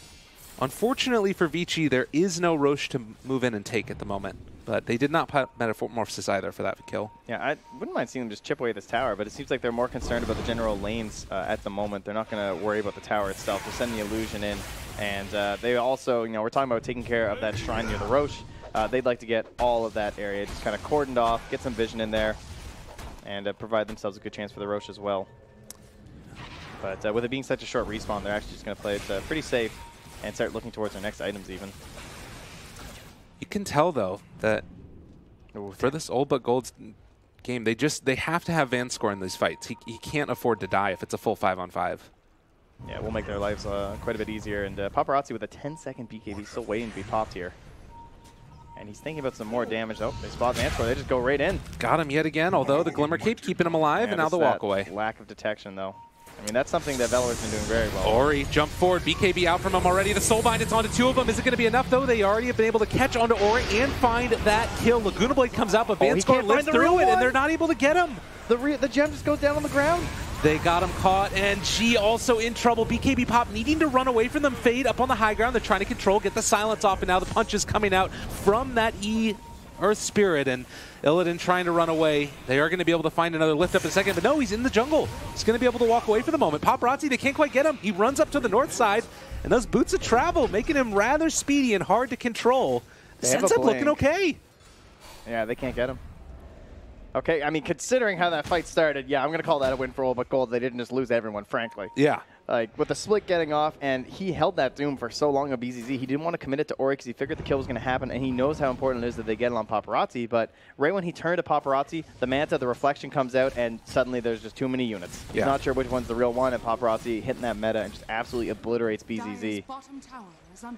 Unfortunately for Vici, there is no Rosh to move in and take at the moment. But they did not put Metamorphosis either for that kill. Yeah, I wouldn't mind seeing them just chip away at this tower, but it seems like they're more concerned about the general lanes at the moment. They're not going to worry about the tower itself. They're sending the illusion in. And they also, we're talking about taking care of that shrine near the Rosh. They'd like to get all of that area just kind of cordoned off, get some vision in there, and provide themselves a good chance for the Rosh as well. But with it being such a short respawn, they're actually just going to play it pretty safe and start looking towards their next items even. You can tell, though, that for this Old But Gold game, they have to have Vanscore in these fights. He can't afford to die if it's a full 5-on-5. Yeah, we'll make their lives quite a bit easier. And Paparazzi with a 10-second BKB still waiting to be popped here. And he's thinking about some more damage. Oh, they spot Vanscore. They just go right in. Got him yet again, although the Glimmer Cape keeping him alive, and now the walk away. Lack of detection, though. I mean, that's something that Valor's been doing very well. Ori jump forward, BKB out from him already. The Soulbind, it's onto 2 of them. Is it going to be enough, though? They already have been able to catch onto Ori and find that kill. Laguna Blade comes out, but Vanscore lives through it, and they're not able to get him. The gem just goes down on the ground. They got him caught, and G also in trouble. BKB Pop needing to run away from them. Fade up on the high ground. They're trying to control, get the silence off, and now the punch is coming out from that Earth Spirit, and Illidan trying to run away. They are going to be able to find another lift up in a second, but no, he's in the jungle. He's going to be able to walk away for the moment. Paparazzi, they can't quite get him. He runs up to the north side, and those boots of travel making him rather speedy and hard to control. Sets up looking okay. Yeah, they can't get him. Okay, I mean, considering how that fight started, yeah, I'm going to call that a win for Old But Gold. They didn't just lose everyone, frankly. Yeah. Like, with the split getting off, and he held that Doom for so long on BZZ, he didn't want to commit it to Ori because he figured the kill was going to happen, and he knows how important it is that they get it on Paparazzi, but right when he turned to Paparazzi, the Manta, the Reflection comes out, and suddenly there's just too many units. He's not sure which one's the real one, and Paparazzi hitting that meta and just absolutely obliterates BZZ,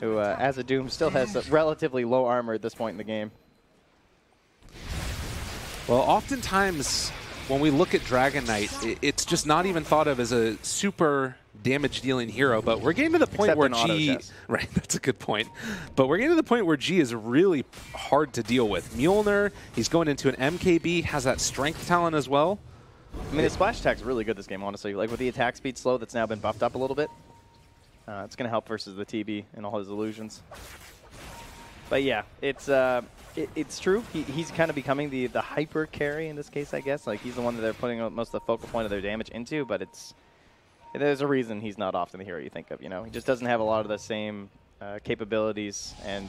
who, as a Doom, still has a relatively low armor at this point in the game. Well, oftentimes when we look at Dragon Knight, it's just not even thought of as a super damage-dealing hero, but we're getting to the point where G... Right, that's a good point. But we're getting to the point where G is really hard to deal with. Mjolnir, he's going into an MKB, has that strength talent as well. I mean, his splash attack's really good this game, honestly. Like, with the attack speed slow that's now been buffed up a little bit, it's going to help versus the TB and all his illusions. But yeah, it's true. He's kind of becoming the hyper carry in this case, I guess. Like, he's the one that they're putting most of the focal point of their damage into, but there's a reason he's not often the hero you think of, He just doesn't have a lot of the same capabilities and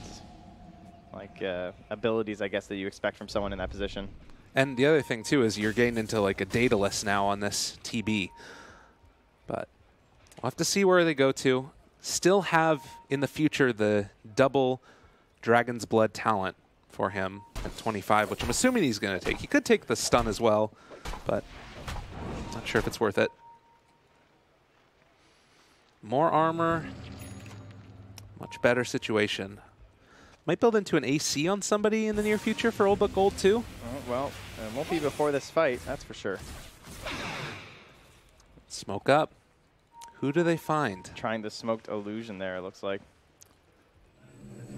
like abilities, I guess, that you expect from someone in that position. And the other thing, too, is you're getting into like a dataless now on this TB. But we'll have to see where they go to. still have in the future the double Dragon's Blood talent for him at 25, which I'm assuming he's going to take. He could take the stun as well, but not sure if it's worth it. More armor, much better situation. Might build into an AC on somebody in the near future for Old But Gold too. Well, it won't be before this fight, that's for sure. Smoke up. Who do they find? Trying the smoked illusion there, it looks like.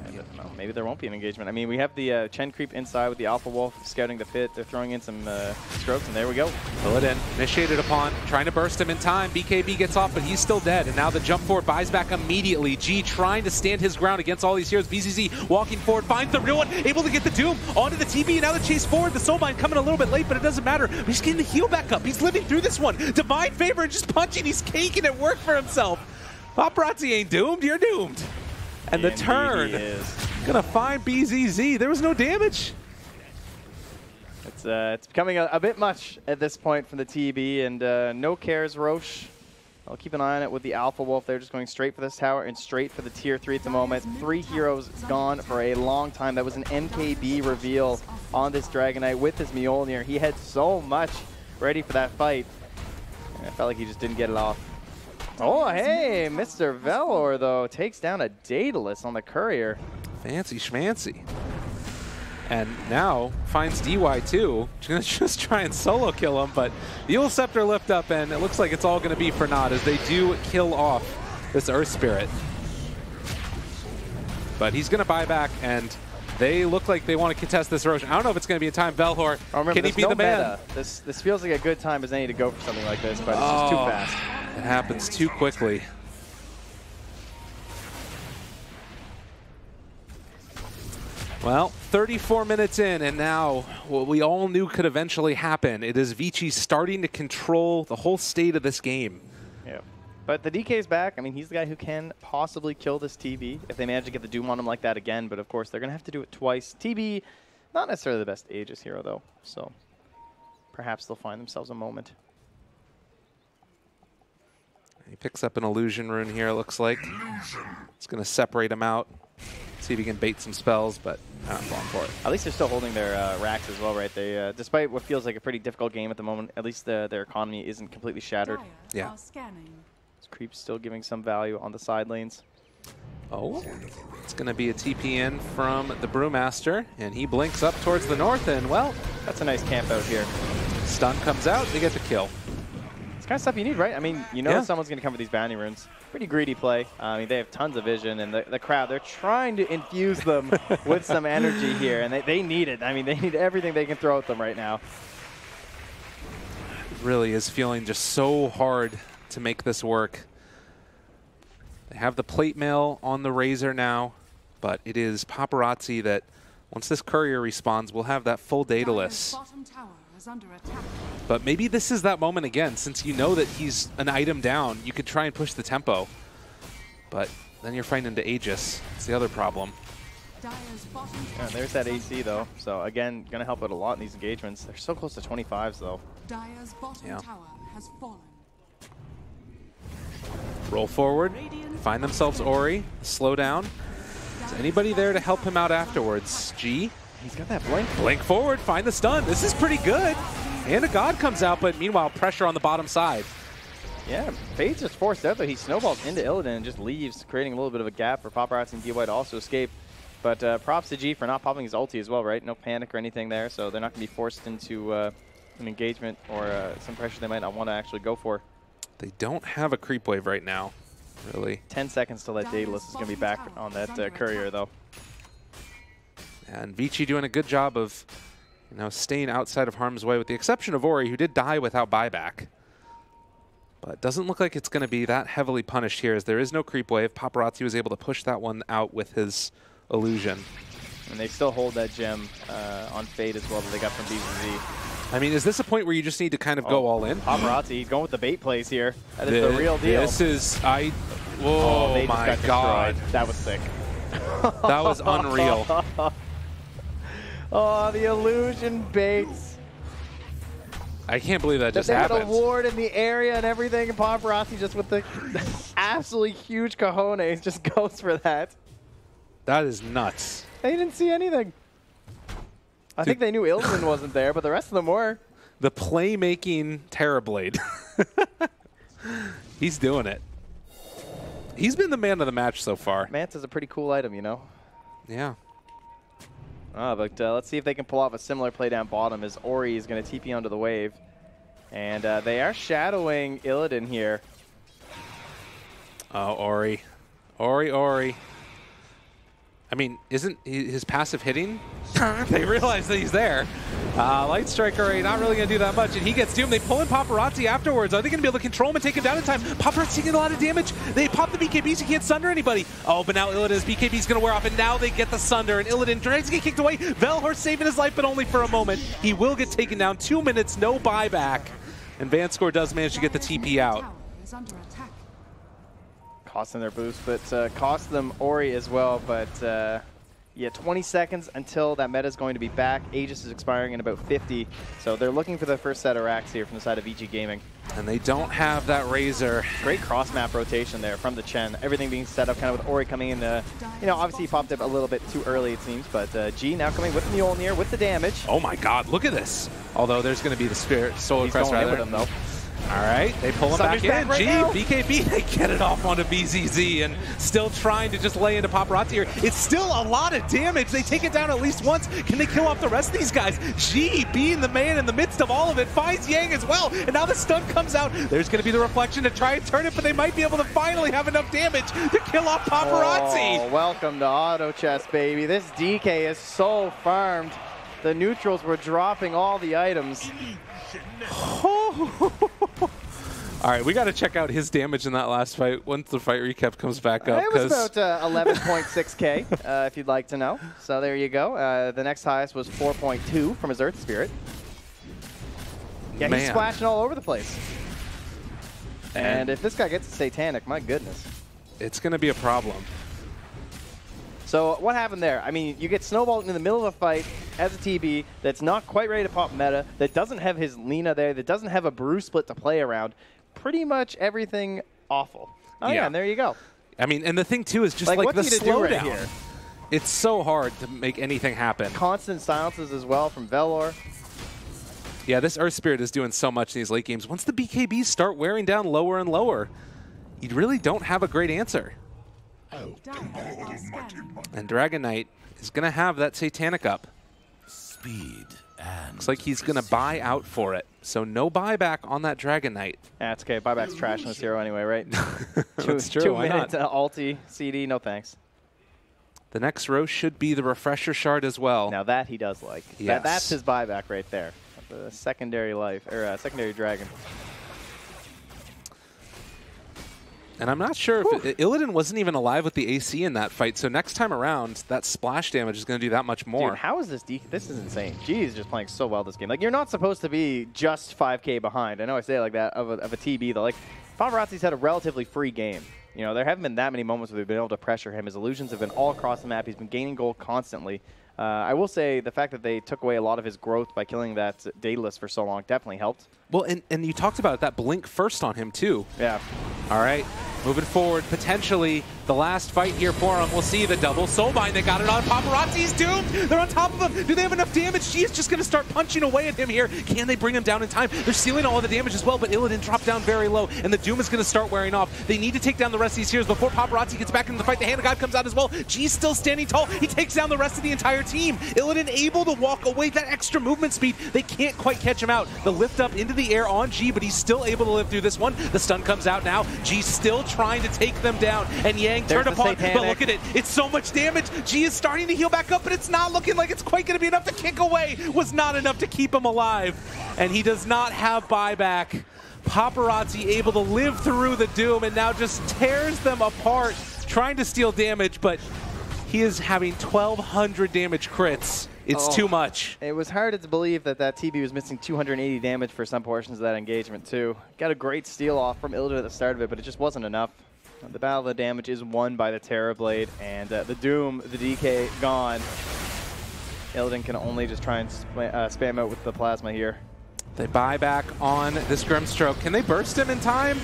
And, well, maybe there won't be an engagement. I mean, we have the Chen creep inside with the Alpha Wolf scouting the pit. They're throwing in some strokes, and there we go. Pull it in. Initiated upon. Trying to burst him in time. BKB gets off, but he's still dead. And now the jump forward buys back immediately. G trying to stand his ground against all these heroes. BZZ walking forward, finds the real one, able to get the Doom onto the TB, and now the chase forward. The Soulbind coming a little bit late, but it doesn't matter. He's getting the heal back up. He's living through this one. Divine Favor and just punching. He's caking it work for himself. Paparazzi ain't doomed. You're doomed. And the turn gonna find BZZ. There was no damage. It's becoming a bit much at this point from the TB, and no cares, Roche. I'll keep an eye on it with the Alpha Wolf. They're just going straight for this tower and straight for the tier 3 at the moment. 3 heroes gone for a long time. That was an MKB reveal on this Dragon Knight with his Mjolnir. He had so much ready for that fight. I felt like he just didn't get it off. Oh, hey, Mr. Velor, though, takes down a Daedalus on the Courier. Fancy schmancy. And now finds DY too. Gonna just try and solo kill him, but the Eul Scepter lift up, and it looks like it's all gonna be for naught as they do kill off this Earth Spirit. But he's gonna buy back, and they look like they want to contest this Roche. I don't know if it's gonna be in time. Velhor, can he be the man? This feels like a good time as any to go for something like this, but it's just too fast. It happens too quickly. Well, 34 minutes in, and now what we all knew could eventually happen. It is Vici starting to control the whole state of this game. Yeah, but the DK's back. I mean, he's the guy who can possibly kill this TB if they manage to get the Doom on him like that again, but of course they're going to have to do it twice. TB, not necessarily the best Aegis hero, though, so perhaps they'll find themselves a moment. He picks up an illusion rune here, it looks like. It's going to separate him out. See if he can bait some spells, but not falling for it. At least they're still holding their racks as well, right? They, despite what feels like a pretty difficult game at the moment, at least their economy isn't completely shattered. Yeah. This creep's still giving some value on the side lanes. Oh, it's going to be a TP in from the Brewmaster, and he blinks up towards the north, and well, that's a nice camp out here. Stun comes out, they get the kill. Kind of stuff you need, right? I mean, you know someone's going to come for these bounty runes. Pretty greedy play. I mean, they have tons of vision, and the crowd, they're trying to infuse them with some energy here, and they need it. I mean, they need everything they can throw at them right now. It really is feeling just so hard to make this work. They have the plate mail on the Razor now, but it is Paparazzi that, once this Courier respawns, will have that full Daedalus. But maybe this is that moment again, since you know that he's an item down, you could try and push the tempo. But then you're fighting into Aegis. It's the other problem. Yeah, there's that AC, though. So, again, going to help out a lot in these engagements. They're so close to 25s, though. Dire's bottom tower has fallen. Roll forward, find themselves Ori, slow down. Is anybody there to help him out afterwards? G? He's got that blink. Blink forward, find the stun. This is pretty good. And a God comes out, but meanwhile, pressure on the bottom side. Yeah, Fade's just forced out, though. He snowballs into Illidan and just leaves, creating a little bit of a gap for Paparazzi and DY to also escape. But props to G for not popping his ulti as well, right? No panic or anything there, so they're not going to be forced into an engagement or some pressure they might not want to actually go for. They don't have a creep wave right now, really. 10 seconds till that Daedalus is going to be back on that Courier, though. And Vici doing a good job of, staying outside of harm's way, with the exception of Ori, who did die without buyback. But it doesn't look like it's going to be that heavily punished here, as there is no creep wave. Paparazzi was able to push that one out with his illusion. And they still hold that gem on Fade as well that they got from BZZ. I mean, is this a point where you just need to kind of go all in? Paparazzi going with the bait plays here. That is the real deal. This is, whoa, my God. That was sick. That was unreal. Oh, the illusion baits. I can't believe that just They had a happened. ward in the area and everything, and Paparazzi just with the absolutely huge cojones just goes for that. That is nuts. They didn't see anything. I think they knew Illidan wasn't there, but the rest of them were. The playmaking Terrorblade. He's doing it. He's been the man of the match so far. Manta's a pretty cool item, you know? Yeah. Oh, but let's see if they can pull off a similar play down bottom as Ori is going to TP onto the wave. And they are shadowing Illidan here. Oh, Ori. Ori. I mean, isn't his passive hitting? They realize that he's there. Light Striker Ori not really going to do that much, and he gets doomed. They pull in Paparazzi afterwards. Are they going to be able to control him and take him down in time? Paparazzi taking a lot of damage. They pop the BKBs. He can't sunder anybody. Oh, but now Illidan's BKB's going to wear off, and now they get the sunder, and Illidan tries to get kicked away. Velhor saving his life, but only for a moment. He will get taken down. 2 minutes, no buyback. And Vanscore does manage to get the TP out. Tower is under attack. Cost them their boost, but cost them Ori as well. But yeah, 20 seconds until that meta is going to be back. Aegis is expiring in about 50, so they're looking for the first set of racks here from the side of Vici Gaming. And they don't have that Razor. Great cross-map rotation there from the Chen. Everything being set up kind of with Ori coming in. You know, obviously he popped up a little bit too early, it seems, but G now coming with the Mjolnir, with the damage. Oh my god, look at this. Although there's going to be the Solar He's Crest going in rather. with him, though. All right, they pull him Summer's back in. back right G, now. BKB, they get it off onto BZZ and still trying to just lay into Paparazzi here. It's still a lot of damage. They take it down at least once. Can they kill off the rest of these guys? G, being the man in the midst of all of it, finds Yang as well. And now the stun comes out. There's going to be the reflection to try and turn it, but they might be able to finally have enough damage to kill off Paparazzi. Oh, welcome to Auto Chess, baby. This DK is so farmed. The neutrals were dropping all the items. All right, we got to check out his damage in that last fight once the fight recap comes back up. It was about 11.6k, if you'd like to know. So there you go. The next highest was 4.2 from his Earth Spirit. Yeah, he's splashing all over the place. And if this guy gets a Satanic, my goodness. It's going to be a problem. So what happened there? I mean, you get snowballed in the middle of a fight as a TB that's not quite ready to pop meta, that doesn't have his Lina there, that doesn't have a Brew Split to play around. Pretty much everything awful. Oh yeah, and there you go. I mean, and the thing too is just like the slowdown. Here? It's so hard to make anything happen. Constant silences as well from Velor. Yeah, this Earth Spirit is doing so much in these late games. Once the BKBs start wearing down lower and lower, you really don't have a great answer. And Dragon Knight is going to have that Satanic up. Speed and looks like he's going to buy out for it. So no buyback on that Dragon Knight. That's okay. Buyback's trash in this hero anyway, right? That's true. 2 Why minutes not? ulti, CD, no thanks. The next row should be the Refresher Shard as well. Now that he does like. Yes. That's his buyback right there. The secondary life, or secondary dragon. And I'm not sure if Illidan wasn't even alive with the AC in that fight, so next time around, that splash damage is going to do that much more. Dude, how is this This is insane. G is just playing so well this game. Like, you're not supposed to be just 5k behind. I know I say it like that of a TB, though. Like, Paparazzi's had a relatively free game. You know, there haven't been that many moments where they've been able to pressure him. His illusions have been all across the map. He's been gaining gold constantly. I will say the fact that they took away a lot of his growth by killing that Daedalus for so long definitely helped. Well, and you talked about it, that blink first on him, too. Yeah. All right. Moving forward, potentially the last fight here for him. We'll see the double soulbind. They got it on Paparazzi's doomed. They're on top of him. Do they have enough damage? G is just going to start punching away at him here. Can they bring him down in time? They're sealing all the damage as well, but Illidan dropped down very low, and the Doom is going to start wearing off. They need to take down the rest of these heroes before Paparazzi gets back into the fight. The Hand of God comes out as well. G's still standing tall. He takes down the rest of the entire team. Illidan able to walk away. That extra movement speed, they can't quite catch him out. The lift up into the air on G, but he's still able to live through this one. The stun comes out now. G's still trying to take them down, and Yang turned upon, but look at it. It's so much damage. G is starting to heal back up, but it's not looking like it's quite going to be enough to kick away. Was not enough to keep him alive, and he does not have buyback. Paparazzi able to live through the Doom and now just tears them apart, trying to steal damage, but he is having 1,200 damage crits. It's too much. It was hard to believe that that TB was missing 280 damage for some portions of that engagement, too. Got a great steal off from Illidan at the start of it, but it just wasn't enough. The Battle of the Damage is won by the Terrorblade, and the Doom, the DK, gone. Illidan can only just try and spam out with the Plasma here. They buy back on this Grimstroke. Can they burst him in time?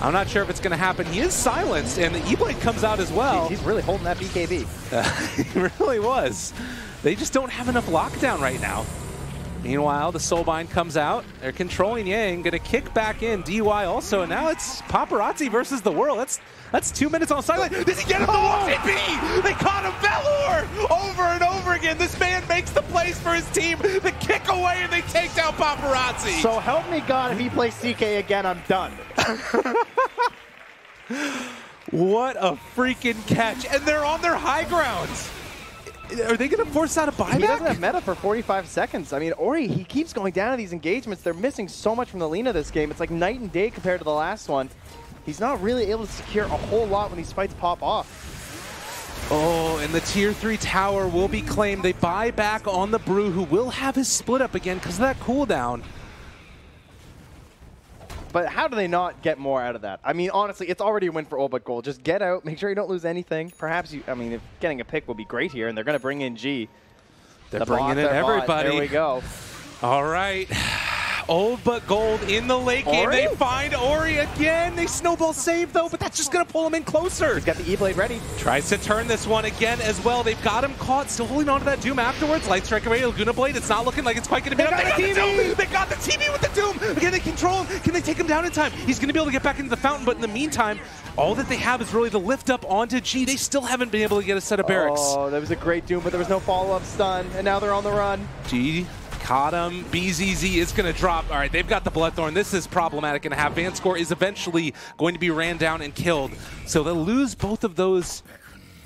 I'm not sure if it's going to happen. He is silenced, and the E-Blade comes out as well. He's really holding that BKB. He really was. They just don't have enough lockdown right now. Meanwhile, the Soulbind comes out. They're controlling Yang, going to kick back in. DY also, and now it's Paparazzi versus the world. That's 2 minutes on the sideline. Does he get him the wall? They caught him. Valor over and over again. This man makes the plays for his team. The kick away, and they take down Paparazzi. So help me God, if he plays CK again, I'm done. What a freaking catch. And they're on their high grounds. Are they going to force out a buyback? He doesn't have meta for 45 seconds. I mean, Ori, he keeps going down to these engagements. They're missing so much from the Lina this game. It's like night and day compared to the last one. He's not really able to secure a whole lot when these fights pop off. Oh, and the tier 3 tower will be claimed. They buy back on the Brew, who will have his split up again because of that cooldown. But how do they not get more out of that? I mean, honestly, it's already a win for All But Gold. Just get out, make sure you don't lose anything. Perhaps you, I mean, if getting a pick will be great here, and they're going to bring in G. They're bringing in everybody. There we go. All right. Old But Gold in the late game. Ori? They find Ori again. They snowball save, though, but that's just going to pull him in closer. He's got the E-Blade ready. Tries to turn this one again as well. They've got him caught, still holding on to that Doom afterwards. Light Strike away, Laguna Blade. It's not looking like it's quite going to be enough. They got the Doom! They got the TV with the Doom! Again, they control him. Can they take him down in time? He's going to be able to get back into the fountain, but in the meantime, all that they have is really the lift up onto G. They still haven't been able to get a set of barracks. Oh, that was a great Doom, but there was no follow-up stun, and now they're on the run. G caught him. BZZ is going to drop. All right, they've got the Bloodthorn. This is problematic and a half. Vanscore is eventually going to be ran down and killed. So they'll lose both of those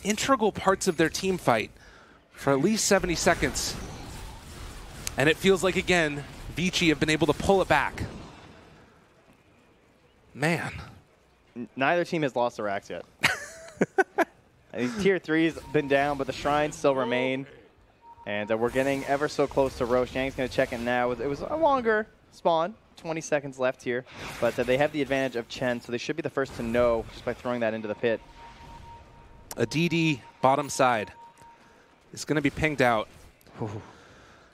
integral parts of their team fight for at least 70 seconds. And it feels like, again, Vici have been able to pull it back. Man. Neither team has lost their racks yet. I think tier 3's been down, but the shrines still remain. And we're getting ever so close to Roche. Yang's going to check in now. It was a longer spawn, 20 seconds left here. But they have the advantage of Chen, so they should be the first to know just by throwing that into the pit. A DD bottom side is going to be pinged out.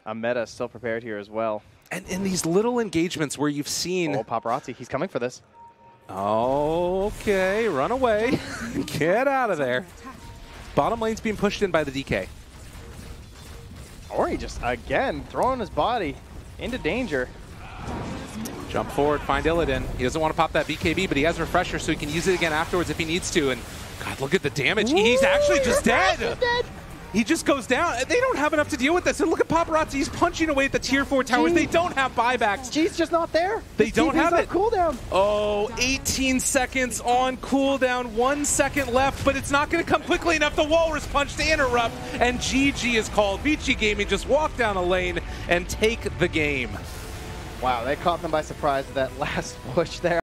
A meta still prepared here as well. And in these little engagements where you've seen... Oh, Paparazzi, he's coming for this. Okay, run away. Get out of there. Bottom lane's being pushed in by the DK. Ori just, again, throwing his body into danger. Jump forward, find Illidan. He doesn't want to pop that BKB, but he has Refresher, so he can use it again afterwards if he needs to. And God, look at the damage. He's actually just dead. He just goes down. They don't have enough to deal with this. And look at Paparazzi. He's punching away at the tier 4 towers. They don't have buybacks. G's just not there. They don't have it. Cooldown. Oh, 18 seconds on cooldown. 1 second left, but it's not going to come quickly enough. The Walrus punch to interrupt, and GG is called. Vici Gaming just walk down a lane and take the game. Wow, they caught them by surprise with that last push there.